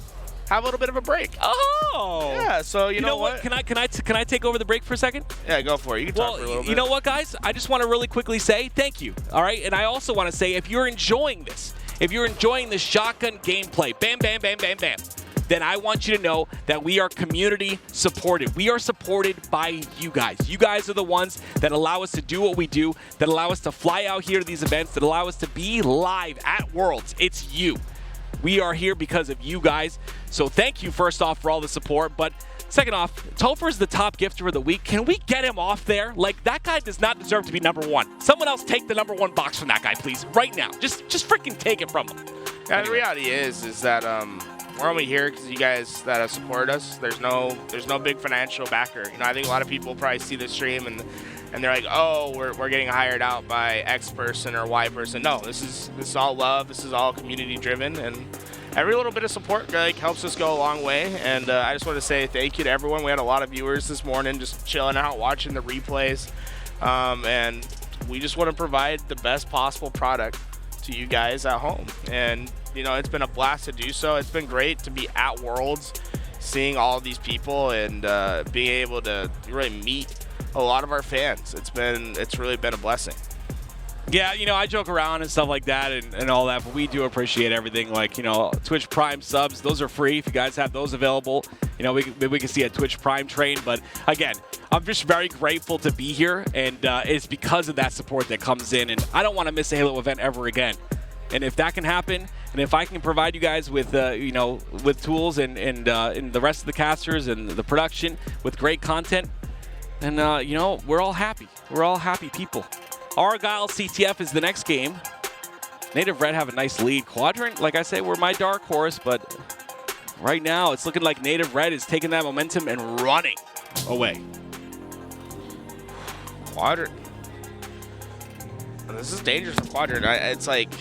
have a little bit of a break. Oh. Yeah, so you know what? Can I take over the break for a second? Yeah, go for it. You can talk for a little bit. You know what, guys? I just want to really quickly say thank you, all right? And I also want to say if you're enjoying this, if you're enjoying the shotgun gameplay, bam, bam, bam, bam, bam, then I want you to know that we are community supported. We are supported by you guys. You guys are the ones that allow us to do what we do, that allow us to fly out here to these events, that allow us to be live at Worlds. It's you. We are here because of you guys. So thank you, first off, for all the support. But second off, Topher's the top gifter of the week. Can we get him off there? Like, that guy does not deserve to be #1. Someone else take the #1 box from that guy, please, right now. Just freaking take it from him. Yeah, anyway. The reality is that we're only here because you guys that have supported us. There's no big financial backer. You know, I think a lot of people probably see the stream and they're like, oh, we're getting hired out by X person or Y person. No, this is all love. This is all community driven, and every little bit of support like helps us go a long way. And I just want to say thank you to everyone. We had a lot of viewers this morning just chilling out, watching the replays, and we just want to provide the best possible product to you guys at home. And you know, it's been a blast to do so. It's been great to be at Worlds, seeing all of these people and being able to really meet a lot of our fans. It's really been a blessing. Yeah, you know, I joke around and stuff like that and all that, but we do appreciate everything. Like, you know, Twitch Prime subs, those are free. If you guys have those available, you know, maybe we can see a Twitch Prime train. But again, I'm just very grateful to be here, and it's because of that support that comes in. And I don't want to miss a Halo event ever again. And if that can happen, and if I can provide you guys with, you know, with tools and the rest of the casters and the production with great content, then, you know, we're all happy. We're all happy people. Argyle CTF is the next game. Native Red have a nice lead. Quadrant, like I say, we're my dark horse, but right now it's looking like Native Red is taking that momentum and running away. Quadrant. This is dangerous for Quadrant. It's like,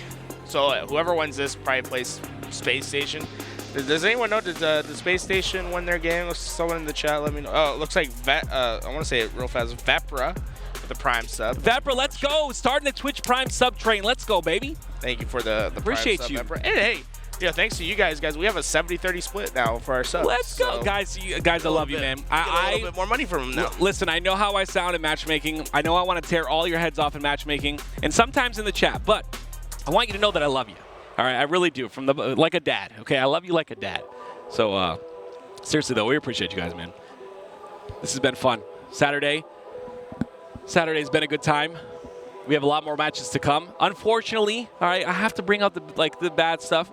so whoever wins this probably plays Space Station. Does anyone know, did the Space Station win their game? Someone in the chat, let me know. Oh, it looks like I want to say it real fast. Vepra with the Prime sub. Vepra, let's go. Starting the Twitch Prime sub train. Let's go, baby. Thank you for the Appreciate Prime you. sub, Vepra. And hey, yeah, thanks to you guys. We have a 70-30 split now for our subs. Let's go. So Guys, I love you, man. I a little bit more money from them now. Listen, I know how I sound in matchmaking. I know I want to tear all your heads off in matchmaking, and sometimes in the chat, but I want you to know that I love you. All right, I really do. From the like a dad, okay? I love you like a dad. So, seriously, though, we appreciate you guys, man. This has been fun. Saturday's been a good time. We have a lot more matches to come. Unfortunately, all right, I have to bring up the bad stuff.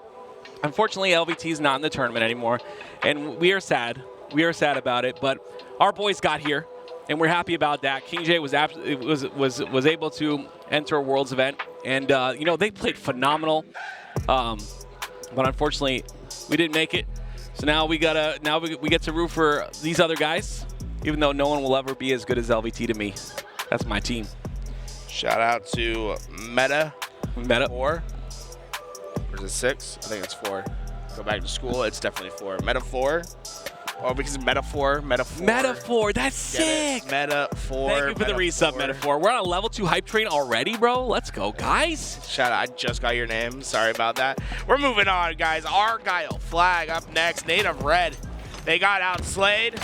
Unfortunately, LVT is not in the tournament anymore, and we are sad. We are sad about it, but our boys got here, and we're happy about that. King J was able to enter a Worlds event, and you know, they played phenomenal. But unfortunately, we didn't make it. So now we get to root for these other guys, even though no one will ever be as good as LVT to me. That's my team. Shout out to Meta 4. Or is it 6? I think it's 4. Go back to school. It's definitely 4. Meta 4. Oh, because Metaphor. Metaphor, that's sick. Metaphor. Thank you for the resub, Metaphor. We're on a level 2 hype train already, bro. Let's go, guys. Shout out, I just got your name. Sorry about that. We're moving on, guys. Argyle flag up next. Native Red. They got outslayed.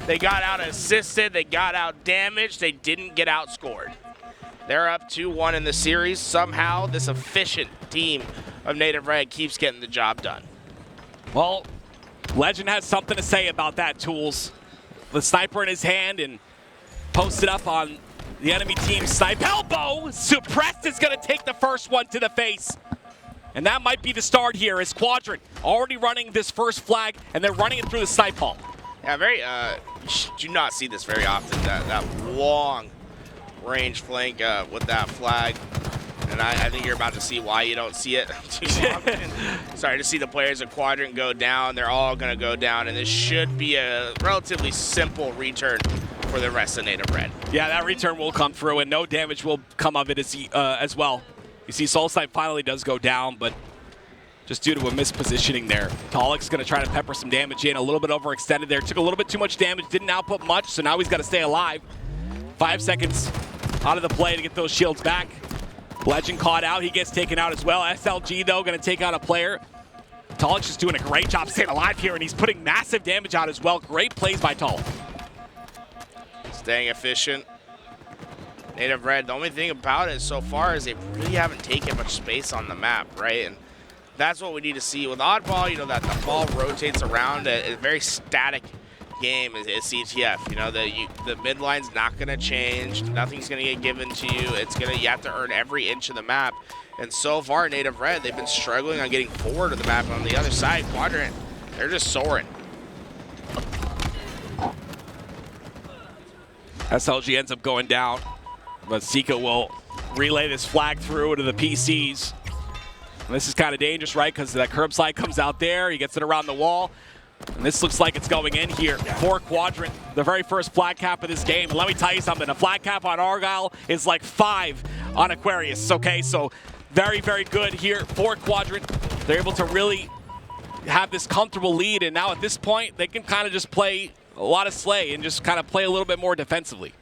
They got out assisted. They got out damaged. They didn't get outscored. They're up 2-1 in the series. Somehow, this efficient team of Native Red keeps getting the job done. Well, Lqgend has something to say about that, Tools. The sniper in his hand and posted up on the enemy team's snipe elbow. Suppressed is going to take the first one to the face. And that might be the start here as Quadrant already running this first flag, and they're running it through the snipe hall. Yeah, do not see this very often, that long range flank with that flag. And I think you're about to see why you don't see it too often. Sorry to see the players of Quadrant go down. They're all going to go down, and this should be a relatively simple return for the rest of Native Red. Yeah, that return will come through, and no damage will come of it as well. You see SoulSnipe finally does go down, but just due to a mispositioning there. Taulek's going to try to pepper some damage in, a little bit overextended there. Took a little bit too much damage, didn't output much, so now he's got to stay alive. 5 seconds out of the play to get those shields back. Lqgend caught out, he gets taken out as well. SLG, though, going to take out a player. Taulek's just doing a great job staying alive here, and he's putting massive damage out as well. Great plays by Taulek. Staying efficient. Native Red, the only thing about it so far is they really haven't taken much space on the map, right? And that's what we need to see. With Oddball, you know, that the ball rotates around a very static game is CTF. You know, the mid line's not going to change. Nothing's going to get given to you. You have to earn every inch of the map. And so far, Native Red, they've been struggling on getting forward of the map. On the other side, Quadrant, they're just soaring. SLG ends up going down, but Sica will relay this flag through into the PCs. And this is kind of dangerous, right? Because that curb slide comes out there. He gets it around the wall. And this looks like it's going in here for Quadrant, the very first flag cap of this game. And let me tell you something, a flag cap on Argyle is like 5 on Aquarius, okay? So very, very good here for Quadrant. They're able to really have this comfortable lead, and now at this point, they can kind of just play a lot of slay and just kind of play a little bit more defensively.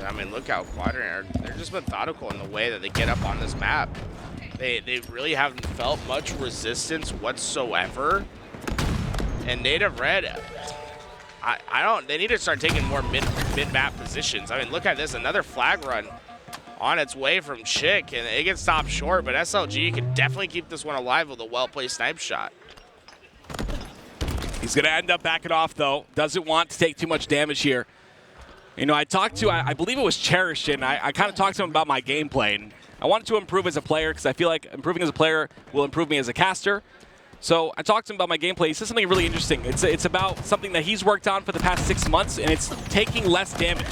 I mean, look how Quadrant they're just methodical in the way that they get up on this map. They really haven't felt much resistance whatsoever. And Native Red, they need to start taking more mid-map positions. I mean, look at this, another flag run on its way from TchiK, and it gets stopped short, but SLG can definitely keep this one alive with a well-placed snipe shot. He's going to end up backing off, though. Doesn't want to take too much damage here. You know, I talked to, I believe it was Cherish, and I kind of talked to him about my gameplay. And I wanted to improve as a player because I feel like improving as a player will improve me as a caster. So I talked to him about my gameplay. He said something really interesting. It's about something that he's worked on for the past 6 months, and it's taking less damage.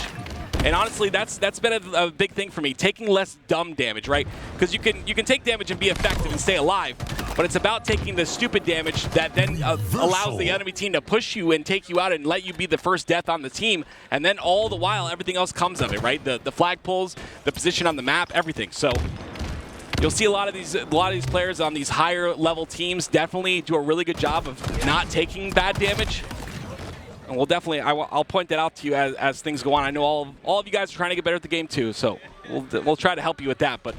And honestly, that's been a big thing for me, taking less dumb damage, right? Because you can take damage and be effective and stay alive, but it's about taking the stupid damage that then allows the enemy team to push you and take you out and let you be the first death on the team, and then all the while, everything else comes of it, right? The flag pulls, the position on the map, everything. So you'll see a lot of these players on these higher level teams definitely do a really good job of not taking bad damage. And we'll definitely, I'll point that out to you as things go on. I know all of you guys are trying to get better at the game too, so we'll try to help you with that. But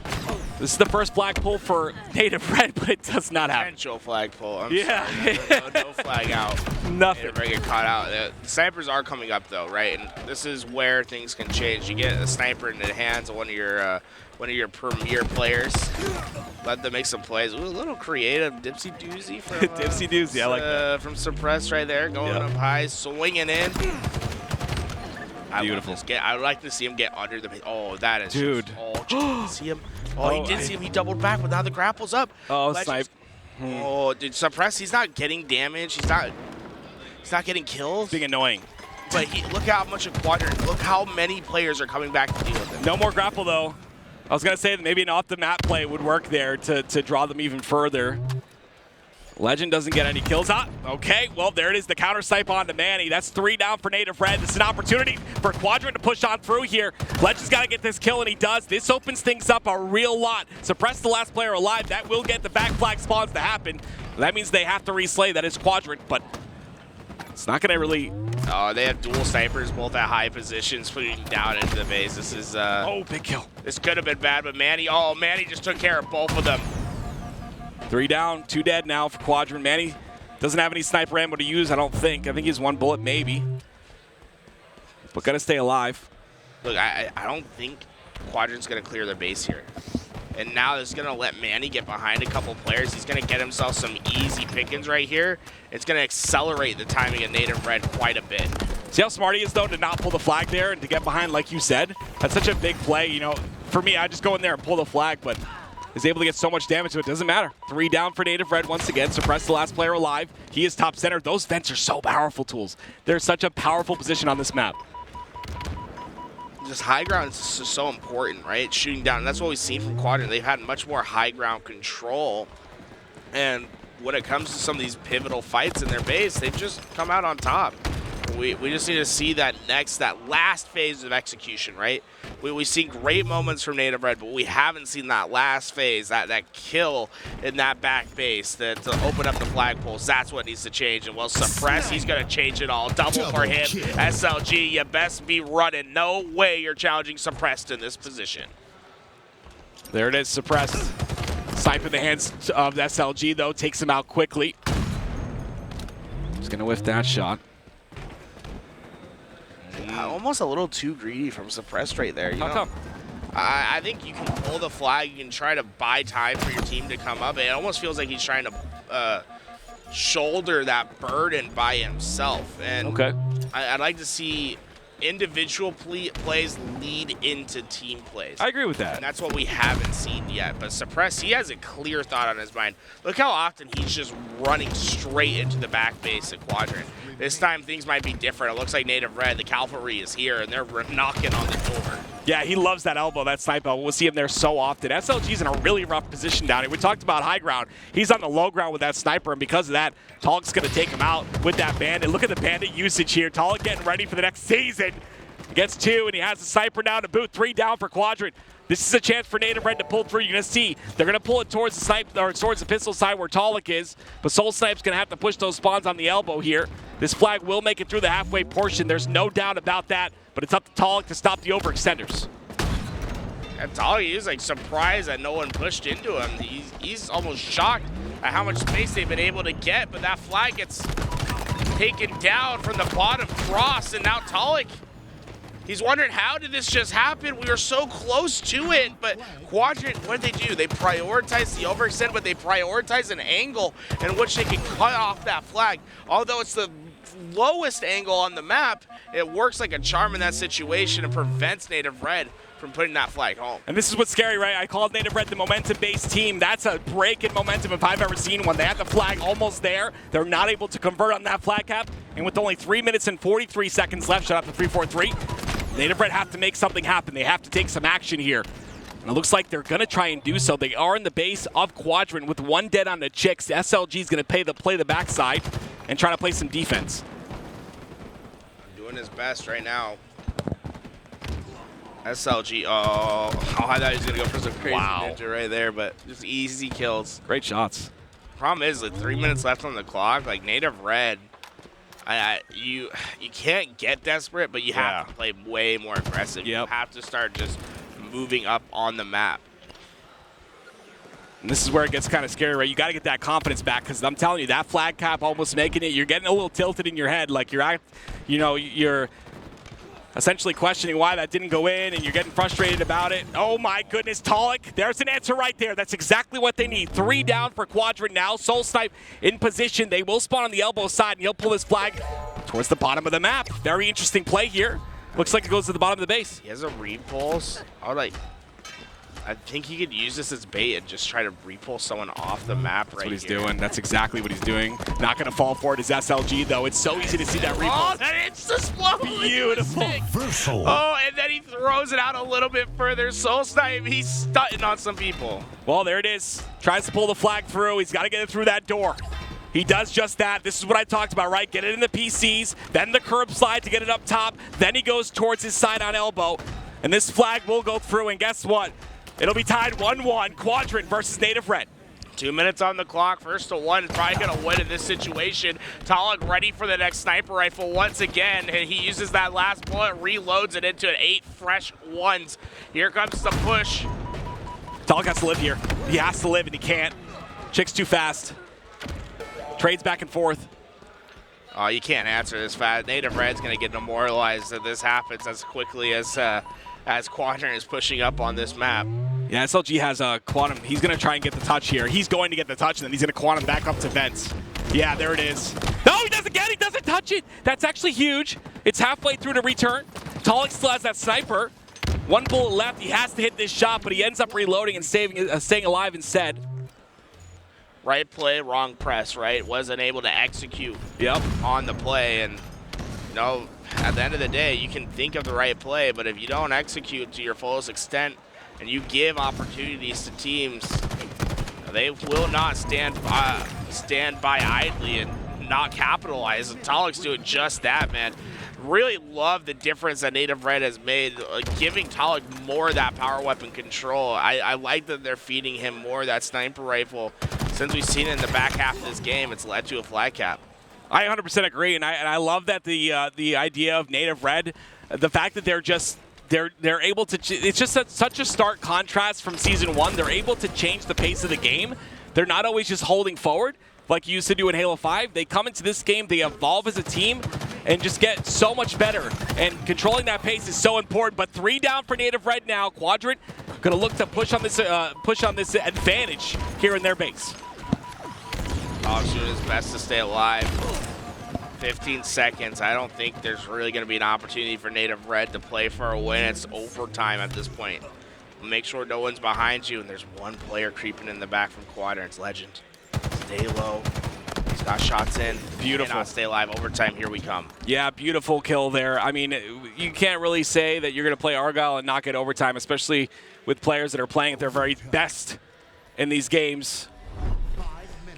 this is the first flag pull for Native Red, but it does not happen. Potential flag pull. I'm yeah. sorry. No flag out. Nothing. Native Red get caught out. The snipers are coming up though, right? And this is where things can change. You get a sniper in the hands of one of your premier players. Let them make some plays. Ooh, a little creative dipsy doozy from dipsy doozy. I like that. From Suppress right there, going up high, swinging in. Beautiful. I would like to see him get under the. Oh, that is. Dude. See him. Oh, he did see him. He doubled back, but now the grapple's up. Oh, snipe. Oh, dude, Suppress. He's not getting damage. He's not getting kills. Being annoying. But look how much a Quadrant. Look how many players are coming back to deal with him. No more grapple though. I was going to say that maybe an off-the-map play would work there to draw them even further. Lqgend doesn't get any kills. Okay, well, there it is, the counter snipe on to Manny. That's 3 down for Native Red. This is an opportunity for Quadrant to push on through here. Lqgend's got to get this kill, and he does. This opens things up a real lot. Suppress the last player alive. That will get the back flag spawns to happen. That means they have to reslay. That is Quadrant, but it's not going to really... Oh, they have dual snipers, both at high positions, putting down into the base. This is... oh, big kill. This could have been bad, but Manny just took care of both of them. 3 down, 2 dead now for Quadrant. Manny doesn't have any sniper ammo to use, I don't think. I think he's 1 bullet, maybe. But gotta stay alive. Look, I don't think Quadrant's gonna clear their base here. And now this is gonna let Manny get behind a couple players. He's gonna get himself some easy pickings right here. It's gonna accelerate the timing of Native Red quite a bit. See how smart he is, though, to not pull the flag there and to get behind, like you said? That's such a big play. You know, for me, I just go in there and pull the flag, but is able to get so much damage, so it doesn't matter. 3 down for Native Red once again. Suppress the last player alive. He is top center. Those vents are so powerful tools. They're such a powerful position on this map. Just high ground is so important, right? Shooting down. And that's what we've seen from Quadrant. They've had much more high ground control. And when it comes to some of these pivotal fights in their base, they've just come out on top. We just need to see that last phase of execution, right? We've seen great moments from Native Red, but we haven't seen that last phase, that kill in that back base to open up the flagpoles. That's what needs to change. And well, Suppress, he's going to change it all. Double for him. SLG, you best be running. No way you're challenging Suppressed in this position. There it is, Suppressed. Snipe in the hands of SLG, though, takes him out quickly. He's going to whiff that shot. Almost a little too greedy from Suppressed right there. How come? I think you can pull the flag. You can try to buy time for your team to come up. It almost feels like he's trying to shoulder that burden by himself. And okay. I'd like to see individual plays lead into team plays. I agree with that. And that's what we haven't seen yet. But Suppress, he has a clear thought on his mind. Look how often he's just running straight into the back base of Quadrant. This time things might be different. It looks like Native Red, the cavalry is here, and they're knocking on the door. Yeah, he loves that elbow, that snipe elbow. We'll see him there so often. SLG's in a really rough position down here. We talked about high ground. He's on the low ground with that sniper, and because of that, Taulek's going to take him out with that bandit. Look at the bandit usage here. Taulek getting ready for the next season. He gets 2, and he has the sniper down to boot. 3 down for Quadrant. This is a chance for Native Red to pull through. You're going to see they're going to pull it towards the snipe or towards the pistol side where Taulek is, but SoulSnipe's going to have to push those spawns on the elbow here. This flag will make it through the halfway portion. There's no doubt about that, but it's up to Taulek to stop the overextenders. And Taulek is like surprised that no one pushed into him. He's almost shocked at how much space they've been able to get, but that flag gets taken down from the bottom cross, and now Taulek He's wondering, how did this just happen? We were so close to it, but Quadrant, what did they do? They prioritized the overextend, but they prioritized an angle in which they can cut off that flag. Although it's the lowest angle on the map, it works like a charm in that situation and prevents Native Red from putting that flag home. And this is what's scary, right? I called Native Red the momentum-based team. That's a break in momentum if I've ever seen one. They had the flag almost there. They're not able to convert on that flag cap. And with only 3 minutes and 43 seconds left, shut up to 3-4-3, Native Red have to make something happen. They have to take some action here. And it looks like they're going to try and do so. They are in the base of Quadrant with one dead on the TchiK. SLG is going to play the backside and try to play some defense. Doing his best right now. SLG, oh, I thought he was going to go for some crazy ninja right there, but just easy kills. Great shots. Problem is, like 3 minutes left on the clock, like Native Red, you can't get desperate, but you have to play way more aggressive. You have to start just moving up on the map. And this is where it gets kind of scary, right? You got to get that confidence back, because I'm telling you, that flag cap almost making it, you're getting a little tilted in your head, like you're essentially questioning why that didn't go in, and you're getting frustrated about it. Oh my goodness, Taulek, there's an answer right there. That's exactly what they need. 3 down for Quadrant now. SoulSnipe in position. They will spawn on the elbow side, and he'll pull his flag towards the bottom of the map. Very interesting play here. Looks like it goes to the bottom of the base. He has a repulse. I think he could use this as bait and just try to repulse someone off the map. That's what he's doing. That's exactly what he's doing. Not going to fall for it is SLG, though. It's so easy to see that repulse. Oh, that insta-explode. Beautiful. Oh, and then he throws it out a little bit further. SoulSnipe, he's stunting on some people. Well, there it is. Tries to pull the flag through. He's got to get it through that door. He does just that. This is what I talked about, right? Get it in the PCs, then the curb slide to get it up top. Then he goes towards his side on elbow. And this flag will go through, and guess what? It'll be tied 1-1, Quadrant versus Native Red. 2 minutes on the clock, 1-1 is probably gonna win in this situation. Taulek ready for the next sniper rifle once again, and he uses that last bullet, reloads it into an 8 fresh ones. Here comes the push. Taulek has to live here. He has to live, and he can't. TchiK's too fast. Trades back and forth. Oh, you can't answer this fast. Native Red's gonna get demoralized if this happens as quickly as Quadrant is pushing up on this map. Yeah, SLG has a quantum. He's going to try and get the touch here. He's going to get the touch, and then he's going to quantum back up to vents. Yeah, there it is. No, he doesn't get it. He doesn't touch it. That's actually huge. It's halfway through to return. Taulek still has that sniper. 1 bullet left. He has to hit this shot, but he ends up reloading and staying alive instead. Right play, wrong press, right? Wasn't able to execute on the play, and no. At the end of the day, you can think of the right play, but if you don't execute to your fullest extent and you give opportunities to teams, they will not stand by idly and not capitalize. And Taulek's doing just that, man. Really love the difference that Native Red has made, giving Taulek more of that power weapon control. I like that they're feeding him more of that sniper rifle. Since we've seen it in the back half of this game, it's led to a flag cap. I 100% agree, and I love that the idea of Native Red, the fact that they're able to. It's just such a stark contrast from Season 1. They're able to change the pace of the game. They're not always just holding forward like you used to do in Halo 5. They come into this game, they evolve as a team, and just get so much better. And controlling that pace is so important. But 3 down for Native Red now. Quadrant going to look to push on this advantage here in their base. Taulek's doing his best to stay alive. 15 seconds. I don't think there's really going to be an opportunity for Native Red to play for a win. It's overtime at this point. Make sure no one's behind you, and there's one player creeping in the back from Quadrant. It's Lqgend. Stay low. He's got shots in. Beautiful. Cannot stay alive. Overtime, here we come. Yeah, beautiful kill there. I mean, you can't really say that you're going to play Argyle and not get overtime, especially with players that are playing at their very best in these games.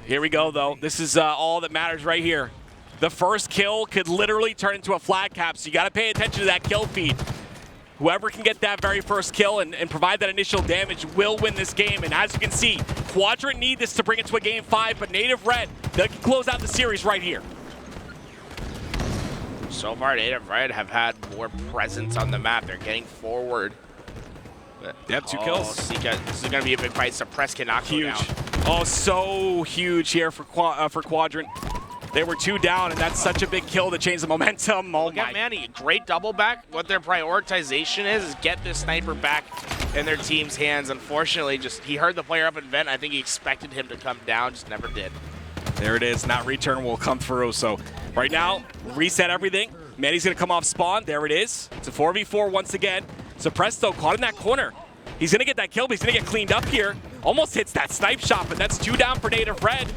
Here we go, though. This is all that matters right here. The first kill could literally turn into a flag cap, so you got to pay attention to that kill feed. Whoever can get that very first kill and provide that initial damage will win this game. And as you can see, Quadrant need this to bring it to a Game 5, but Native Red, they can close out the series right here. So far, Native Red have had more presence on the map. They're getting forward. But, they have 2 kills. Sica, this is going to be a big fight. Suppress cannot go down. Oh, so huge here for Quadrant. They were 2 down, and that's such a big kill to change the momentum. Oh Look at Manny, great double back. What their prioritization is get this sniper back in their team's hands. Unfortunately, he heard the player up in vent. I think he expected him to come down, just never did. There it is. That return will come through. So right now, reset everything. Manny's going to come off spawn. There it is. It's a 4v4 once again. Suppressed, though, caught in that corner. He's going to get that kill, but he's going to get cleaned up here. Almost hits that snipe shot, but that's 2 down for Native Red.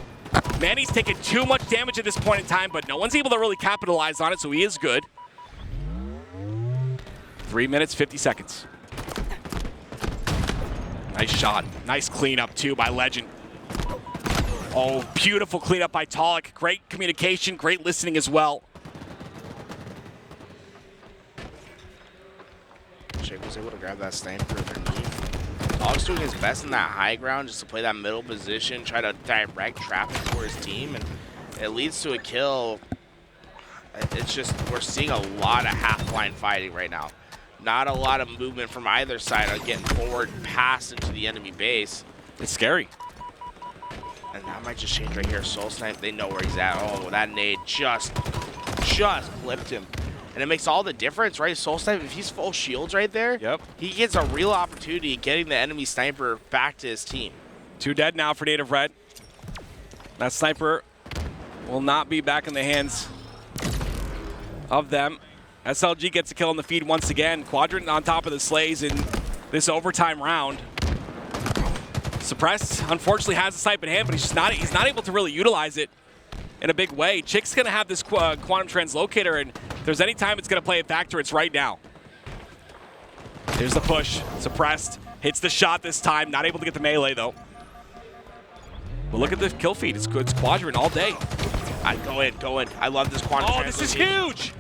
Manny's taking too much damage at this point in time, but no one's able to really capitalize on it, so he is good. 3 minutes, 50 seconds. Nice shot. Nice cleanup, too, by Lqgend. Oh, beautiful cleanup by Taulek. Great communication, great listening as well. TchiK was able to grab that sniper underneath. Taulek's doing his best in that high ground just to play that middle position, try to direct traffic for his team, and it leads to a kill. It's just, we're seeing a lot of half-line fighting right now. Not a lot of movement from either side on getting forward past into the enemy base. It's scary. And that might just change right here. SoulSnipe, they know where he's at. Oh, that nade just clipped him. And it makes all the difference, right? SoulSnipe, if he's full shields right there, yep, he gets a real opportunity getting the enemy sniper back to his team. 2 dead now for Native Red. That sniper will not be back in the hands of them. SLG gets a kill on the feed once again. Quadrant on top of the Slays in this overtime round. Suppressed, unfortunately, has the snipe in hand, but he's not able to really utilize it in a big way. TchiK's going to have this quantum translocator, and if there's any time it's going to play a factor, it's right now. There's the push. Suppressed. Hits the shot this time. Not able to get the melee, though. But look at the kill feed. It's good. It's Quadrant all day. Go in. I love this quantum translocator. Oh, this is huge!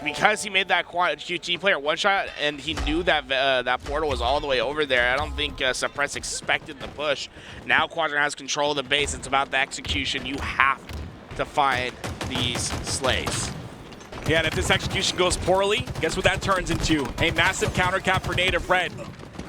Because he made that QT player one shot and he knew that that portal was all the way over there, I don't think Suppress expected the push. Now Quadrant has control of the base. It's about the execution. You have to find these Slays. Yeah, and if this execution goes poorly, guess what that turns into? A massive counter cap for Native Red.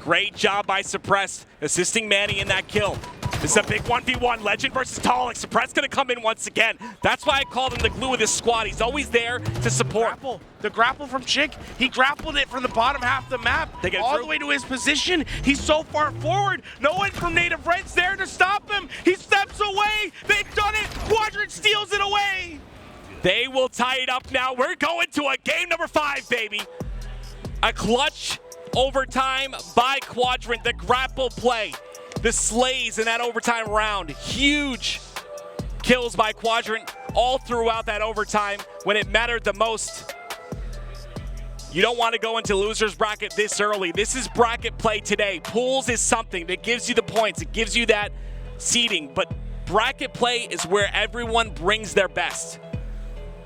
Great job by Suppress, assisting Manny in that kill. This is a big 1v1, Lqgend versus Taulek. Suppress gonna come in once again. That's why I called him the glue of this squad. He's always there to support. The grapple from TchiK, he grappled it from the bottom half of the map all the way to his position. He's so far forward. No one from Native Red's there to stop him. He steps away. They've done it. Quadrant steals it away. They will tie it up now. We're going to a game number 5, baby. A clutch overtime by Quadrant. The grapple play. The Slays in that overtime round. Huge kills by Quadrant all throughout that overtime when it mattered the most. You don't want to go into loser's bracket this early. This is bracket play today. Pools is something that gives you the points. It gives you that seeding. But bracket play is where everyone brings their best.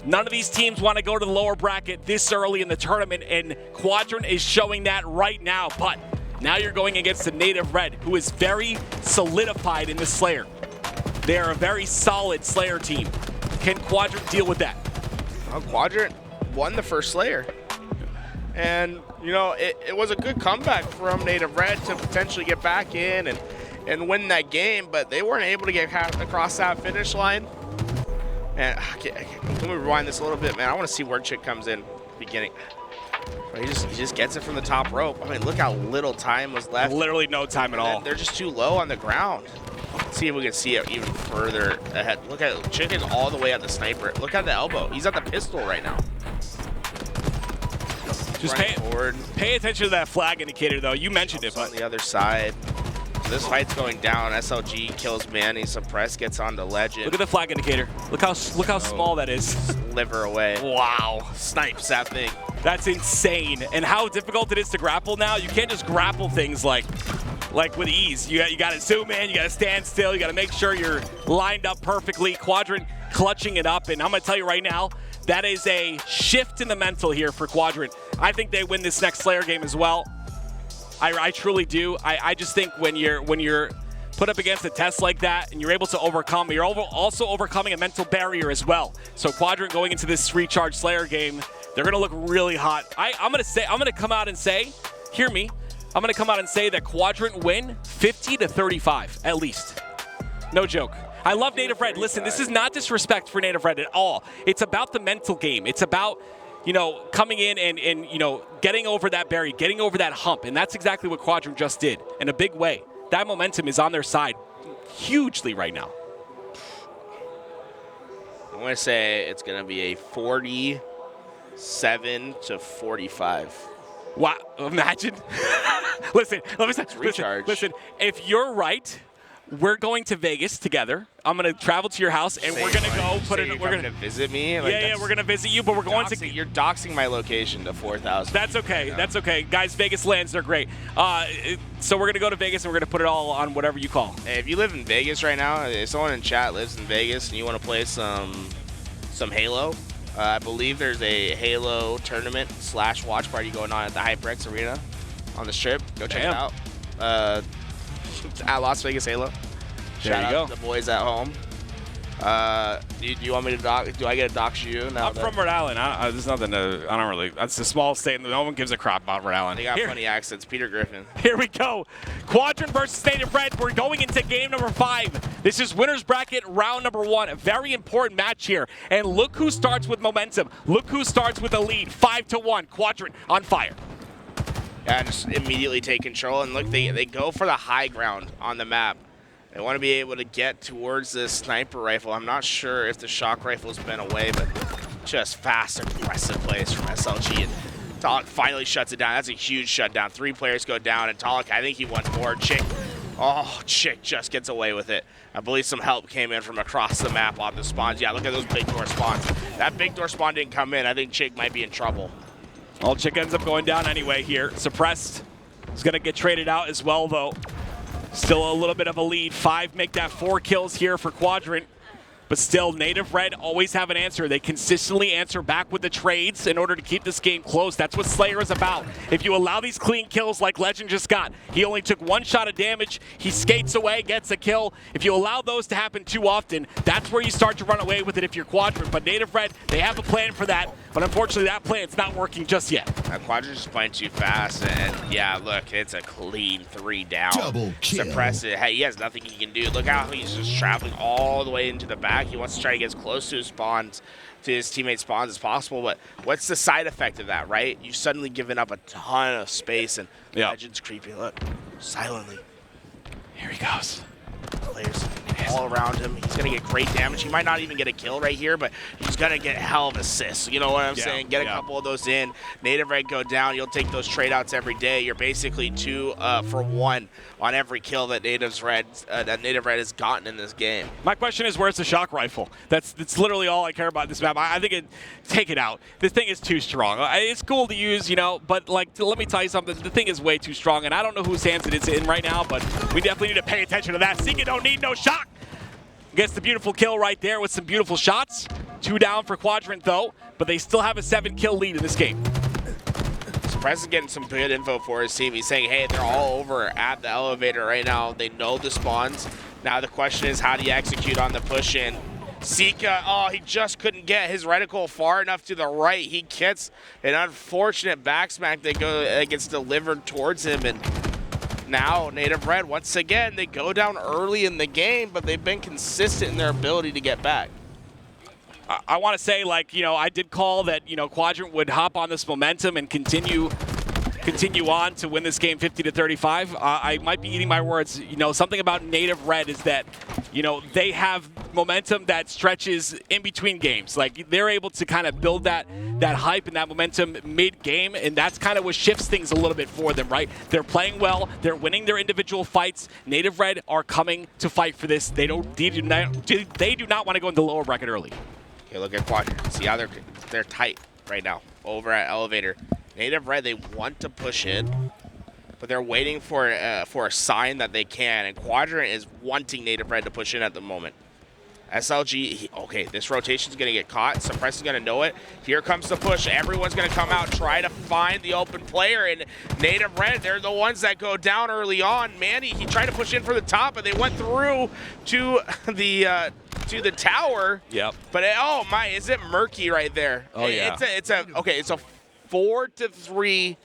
None of these teams want to go to the lower bracket this early in the tournament, and Quadrant is showing that right now. But now you're going against the Native Red, who is very solidified in the Slayer. They are a very solid Slayer team. Can Quadrant deal with that? Well, Quadrant won the first Slayer. And, you know, it was a good comeback from Native Red to potentially get back in and win that game, but they weren't able to get across that finish line. And can we rewind this a little bit, man? I want to see where TchiK comes in beginning. He just gets it from the top rope. I mean, look how little time was left. Literally no time at all. They're just too low on the ground. Let's see if we can see it even further ahead. Look at TchiK is all the way at the sniper. Look at the elbow. He's at the pistol right now. Just pay attention to that flag indicator, though. You mentioned it, but on the other side. So this fight's going down. SLG kills Manny. Suppress gets onto Lqgend. Look at the flag indicator. Look how small that is. Sliver away. Wow. Snipes that thing. That's insane. And how difficult it is to grapple now. You can't just grapple things like with ease. You got to zoom in. You got to stand still. You got to make sure you're lined up perfectly. Quadrant clutching it up. And I'm going to tell you right now, that is a shift in the mental here for Quadrant. I think they win this next Slayer game as well. I truly do. I just think when you're put up against a test like that and you're able to overcome, you're also overcoming a mental barrier as well. So Quadrant going into this recharge Slayer game, they're gonna look really hot. I'm gonna come out and say, hear me, I'm gonna come out and say that Quadrant win 50 to 35 at least. No joke. I love Native Red. Listen, this is not disrespect for Native Red at all. It's about the mental game. It's about, you know, coming in and you know, getting over that barrier, getting over that hump. And that's exactly what Quadrant just did in a big way. That momentum is on their side hugely right now. I'm going to say it's going to be a 47-45. Wow, imagine. Listen, listen, if you're right, we're going to Vegas together. I'm going to travel to your house, and we're going to go put it. We're going to visit me. Like, yeah, we're going to visit you, but we're going to. You're doxing my location to 4,000. That's okay. You know? That's okay, guys. Vegas lands, they're great. So we're going to go to Vegas, and we're going to put it all on whatever you call. Hey, if you live in Vegas right now, if someone in chat lives in Vegas, and you want to play some Halo. I believe there's a Halo tournament / watch party going on at the HyperX Arena on the Strip. Go check it out. At Las Vegas Halo. Shout out to the boys at home. Do you want me to dox? Do I get to dox you? I'm from Rhode Island. There's nothing to. I don't really. That's a small state. No one gives a crap about Rhode Island. They got funny accents. Peter Griffin. Here we go. Quadrant versus Native Red. We're going into game number 5. This is winner's bracket round number 1. A very important match here. And look who starts with momentum. Look who starts with a lead. 5-1. Quadrant on fire. Yeah, just immediately take control. And look, they go for the high ground on the map. They want to be able to get towards this sniper rifle. I'm not sure if the shock rifle's been away, but just fast, aggressive plays from SLG. And Taulek finally shuts it down. That's a huge shutdown. 3 players go down, and Taulek, I think he won 4. TchiK just gets away with it. I believe some help came in from across the map on the spawns. Yeah, look at those big door spawns. That big door spawn didn't come in. I think TchiK might be in trouble. Well, TchiK ends up going down anyway here. Suppressed. He's going to get traded out as well, though. Still a little bit of a lead. 5 make that 4 kills here for Quadrant. But still, Native Red always have an answer. They consistently answer back with the trades in order to keep this game close. That's what Slayer is about. If you allow these clean kills like Lqgend just got, he only took 1 shot of damage. He skates away, gets a kill. If you allow those to happen too often, that's where you start to run away with it if you're Quadrant. But Native Red, they have a plan for that. But unfortunately, that plan's not working just yet. Quadrant's just playing too fast, and yeah, look, it's a clean 3 down. Double kill. Suppress it. Hey, he has nothing he can do. Look how he's just traveling all the way into the back. He wants to try to get as close to his spawns, to his teammates' spawns as possible, but what's the side effect of that, right? You've suddenly given up a ton of space, and Lqgend's creepy. Look, silently. Here he goes. Players all around him. He's going to get great damage. He might not even get a kill right here, but he's going to get hell of assists. You know what I'm saying? Get a couple of those in. Native Red go down. You'll take those trade outs every day. You're basically 2 for 1 on every kill that Native Red has gotten in this game. My question is, where's the shock rifle? That's literally all I care about in this map. I think take it out. This thing is too strong. It's cool to use, you know, but like, let me tell you something. The thing is way too strong, and I don't know whose hands it is in right now, but we definitely need to pay attention to that. Sica don't need no shock. Gets the beautiful kill right there with some beautiful shots. 2 down for Quadrant, though, but they still have a 7-kill lead in this game. Surprise is getting some good info for his team. He's saying, hey, they're all over at the elevator right now. They know the spawns. Now the question is, how do you execute on the push-in? Sica, oh, he just couldn't get his reticle far enough to the right. He gets an unfortunate backsmack that gets delivered towards him, and now Native Red, once again, they go down early in the game, but they've been consistent in their ability to get back. I want to say, like, you know, I did call that, you know, Quadrant would hop on this momentum and continue on to win this game 50-35. I might be eating my words. You know, something about Native Red is that, you know, they have momentum that stretches in between games. Like, they're able to kind of build that hype and that momentum mid-game, and that's kind of what shifts things a little bit for them, right? They're playing well. They're winning their individual fights. Native Red are coming to fight for this. They do not want to go into the lower bracket early. Okay, look at Quadrant. See how they're tight right now over at elevator. Native Red, they want to push in, but they're waiting for a sign that they can, and Quadrant is wanting Native Red to push in at the moment. SLG, okay, this rotation's going to get caught. Suppress is going to know it. Here comes the push. Everyone's going to come out, try to find the open player, and Native Red, they're the ones that go down early on. Manny, he tried to push in for the top, but they went through to the tower. Yep. But oh my, is it murky right there? Oh yeah. It's a 4-3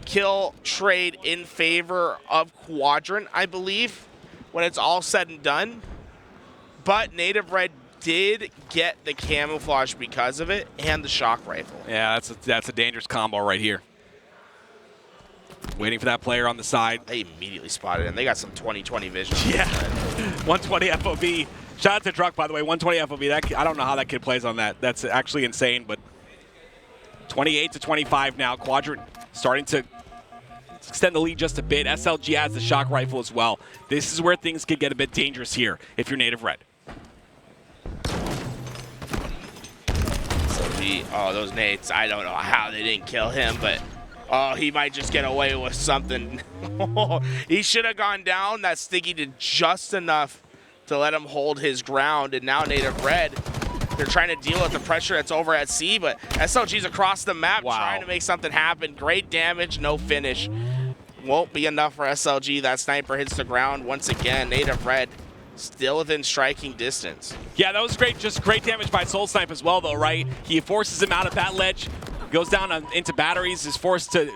kill trade in favor of Quadrant, I believe, when it's all said and done. but Native Red did get the camouflage because of it and the shock rifle. Yeah, that's a dangerous combo right here. Waiting for that player on the side. They immediately spotted him. They got some 20/20 vision. Yeah, 120 FOV. Shout out to TchiK, by the way, 120 FOV. That, I don't know how that kid plays on that. That's actually insane, but 28-25 now. Quadrant starting to extend the lead just a bit. SLG has the shock rifle as well. This is where things could get a bit dangerous here if you're Native Red. Oh, those nades. I don't know how they didn't kill him, but oh, he might just get away with something. He should have gone down. That Sticky did just enough to let him hold his ground, and now Native Red, they're trying to deal with the pressure that's over at C, but SLG's across the map trying to make something happen. Great damage, no finish. Won't be enough for SLG. That sniper hits the ground once again. Native Red still within striking distance. Yeah, that was great. Just great damage by SoulSnipe as well, though, right? He forces him out of that ledge, goes down into batteries, is forced to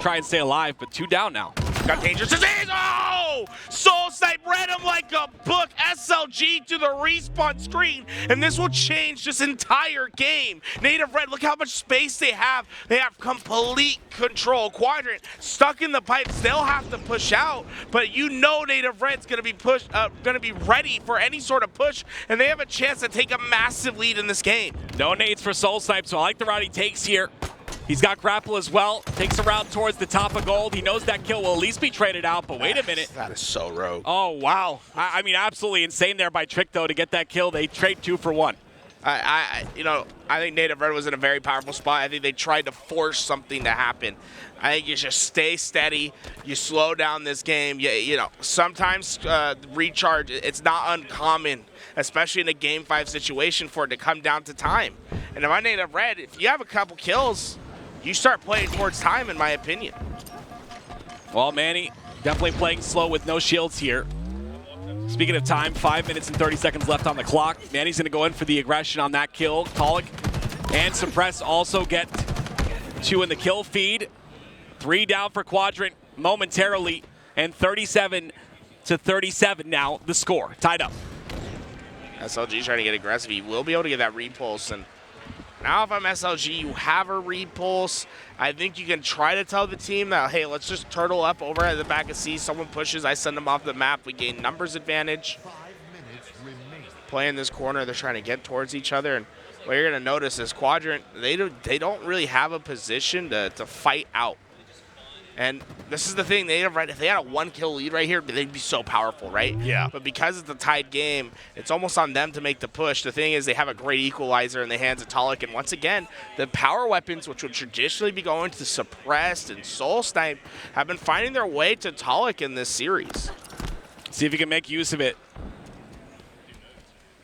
try and stay alive, but 2 down now. Got dangerous disease. Oh! SoulSnipe read him like a book. SLG to the respawn screen, and this will change this entire game. Native Red, look how much space they have. They have complete control. Quadrant stuck in the pipes. They'll have to push out, but you know Native Red's gonna be ready for any sort of push, and they have a chance to take a massive lead in this game. No nades for SoulSnipe, so I like the route he takes here. He's got grapple as well. Takes a route towards the top of gold. He knows that kill will at least be traded out, but wait a minute. That is so rogue. Oh, wow. I mean, absolutely insane there by TchiK, though, to get that kill. They trade 2 for 1. I think Native Red was in a very powerful spot. I think they tried to force something to happen. I think you just stay steady. You slow down this game. Sometimes recharge, it's not uncommon, especially in a Game 5 situation, for it to come down to time. And if I'm Native Red, if you have a couple kills, you start playing towards time, in my opinion. Well, Manny definitely playing slow with no shields here. Speaking of time, 5 minutes and 30 seconds left on the clock. Manny's going to go in for the aggression on that kill. Taulek and Suppress also get 2 in the kill feed. 3 down for Quadrant momentarily, and 37-37 now, the score. Tied up. SLG's trying to get aggressive. He will be able to get that repulse, and now if I'm SLG, you have a repulse. I think you can try to tell the team that, hey, let's just turtle up over at the back of C. Someone pushes, I send them off the map. We gain numbers advantage. Play in this corner, they're trying to get towards each other. And what you're going to notice is Quadrant, they don't really have a position to fight out. And this is the thing, Native Red, if they had a 1-kill lead right here, they'd be so powerful, right? Yeah. But because it's a tied game, it's almost on them to make the push. The thing is, they have a great equalizer in the hands of Taulek, and once again, the power weapons, which would traditionally be going to Suppressed and SoulSnipe, have been finding their way to Taulek in this series. See if he can make use of it.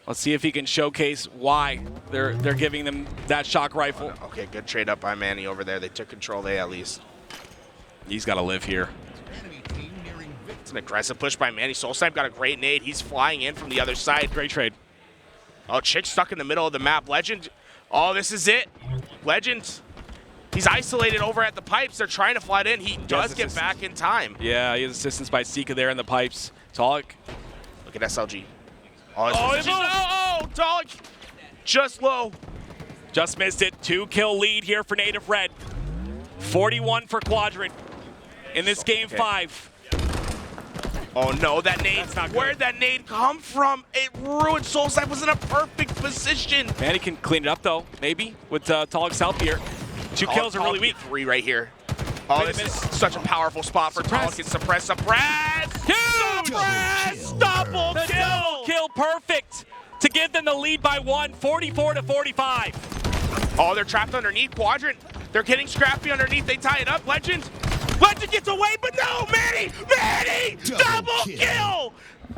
Let's see if he can showcase why they're giving them that shock rifle. Okay, good trade up by Manny over there. They took control, they at least. He's got to live here. It's an aggressive push by Manny. SoulSnipe got a great nade. He's flying in from the other side. Great trade. Oh, TchiK stuck in the middle of the map. Lqgend. Oh, this is it. Lqgend. He's isolated over at the pipes. They're trying to fly it in. He does get back in time. Yeah, he has assistance by Sica there in the pipes. Taulek. Look at SLG. Oh, Taulek. Just low. Just missed it. 2-kill lead here for Native Red. 41 for Quadrant in this game 5. Oh no, that nade, where'd that nade come from? It ruined SoulSnipe, was in a perfect position. Manny can clean it up though, maybe, with Taulek's help here. 2 kills are really weak. 3 right here. Oh, this is such a powerful spot for Taulek. Suppress. Huge! Double kill! Double kill, perfect! To give them the lead by 1, 44-45. Oh, they're trapped underneath Quadrant. They're getting scrappy underneath. They tie it up. Lqgend gets away, but no, Manny! Double kill!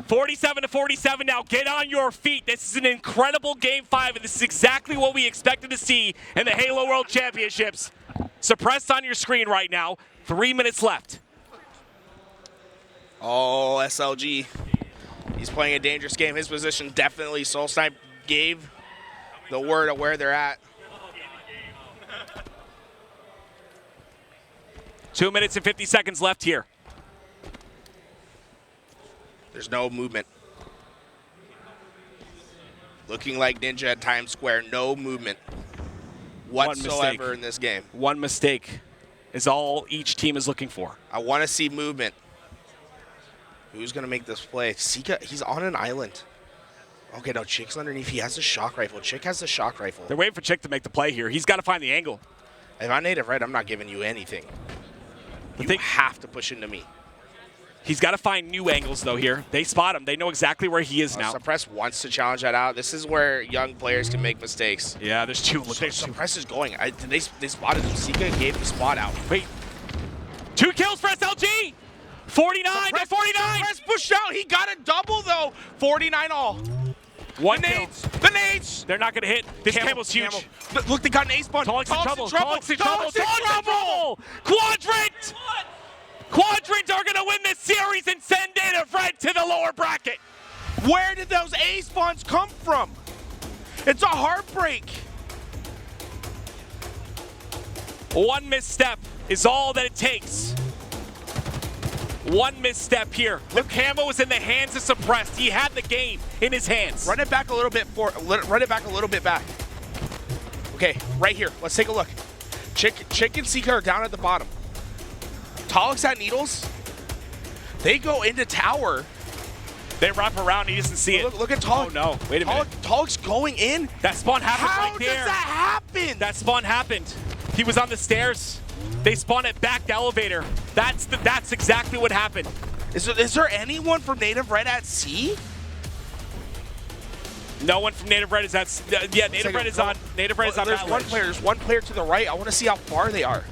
47-47 now. Get on your feet. This is an incredible game 5, and this is exactly what we expected to see in the Halo World Championships. Suppressed on your screen right now. 3 minutes left. Oh, SLG. He's playing a dangerous game. His position definitely, SoulSnipe gave the word of where they're at. 2 minutes and 50 seconds left here. There's no movement. Looking like Ninja at Times Square. No movement whatsoever in this game. One mistake is all each team is looking for. I want to see movement. Who's going to make this play? Sica, he's on an island. Okay, no, TchiK's underneath. He has the shock rifle. TchiK has the shock rifle. They're waiting for TchiK to make the play here. He's got to find the angle. If I'm native red, I'm not giving you anything. You have to push into me. He's got to find new angles, though, here. They spot him. They know exactly where he is now. Suppress wants to challenge that out. This is where young players can make mistakes. Yeah, there's two. Suppress is going. They spotted him. Sica gave the spot out. Wait. 2 kills for SLG! 49 to 49! Suppress pushed out. He got a double, though. 49 all. One the kill. nades! The nades! They're not going to hit. This camel's huge. Look, they got an ace spawn. Taulek's in trouble. Taulek's in trouble. Quadrant! Quadrant are going to win this series and send Native Red to the lower bracket. Where did those ace spawns come from? It's a heartbreak. One misstep is all that it takes. One misstep here. The camo was in the hands of Suppressed. He had the game in his hands. Run it back a little bit run it back a little bit back. Okay, right here. Let's take a look. TchiK and Sica are down at the bottom. Taulek's at Needles. They go into tower. They wrap around. He doesn't see it. Look at Taulek. Oh, no. Wait a minute. Taulek's going in. That spawn happened right there. How does that happen? That spawn happened. He was on the stairs. They spawned at back elevator. That's exactly what happened. Is there anyone from Native Red at C? No one from Native Red is at. Yeah, Native Red is on. Native Red is on. There's one player. There's one player to the right. I want to see how far they are.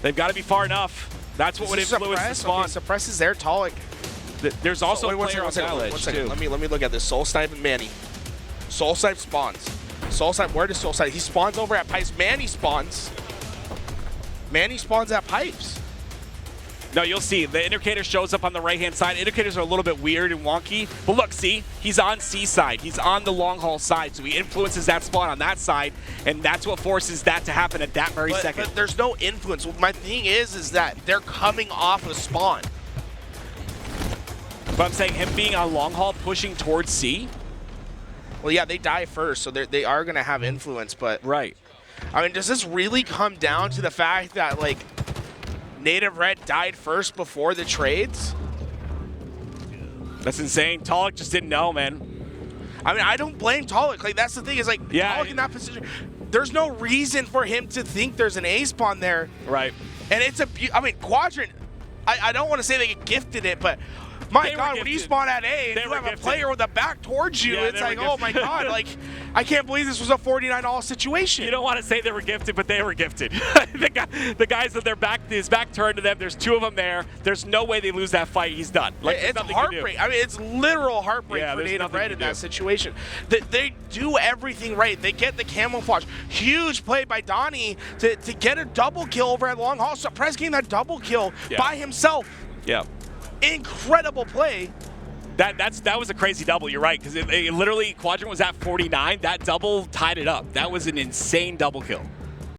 They've got to be far enough. That's what would influence the spawn. Okay, Suppress is there. Taulek. There's also a player on that ledge, too. Let me look at this. SoulSnipe and Manny. SoulSnipe spawns. SoulSnipe, where does SoulSnipe? He spawns over at Pipes. Manny spawns. Manny spawns at Pipes. No, you'll see. The indicator shows up on the right-hand side. Indicators are a little bit weird and wonky. But look, see? He's on C side. He's on the long haul side. So he influences that spawn on that side. And that's what forces that to happen at that very second. But there's no influence. My thing is that they're coming off of spawn. But I'm saying him being on long haul pushing towards C. Well, yeah, they die first. So they are going to have influence. But right. I mean, does this really come down to the fact that, like, Native Red died first before the trades? That's insane. Taulek just didn't know, man. I mean, I don't blame Taulek. Like, that's the thing is, like, yeah, Taulek in that position, there's no reason for him to think there's an ace spawn there. Right. And it's I mean, Quadrant, I don't want to say they get gifted it, but my God, when you spawn at A and you have a player with a back towards you, it's like, oh my God, like, I can't believe this was a 49-all situation. You don't want to say they were gifted, but they were gifted. the guys that his back turned to them, there's 2 of them there. There's no way they lose that fight. He's done. Like, it's heartbreak. I mean, it's literal heartbreak for Native Red in that situation. They do everything right. They get the camouflage. Huge play by Donnie to get a double kill over at Long Haul. Suppress getting that double kill by himself. Yeah. Incredible play. That was a crazy double. You're right, because it literally Quadrant was at 49. That double tied it up. That was an insane double kill.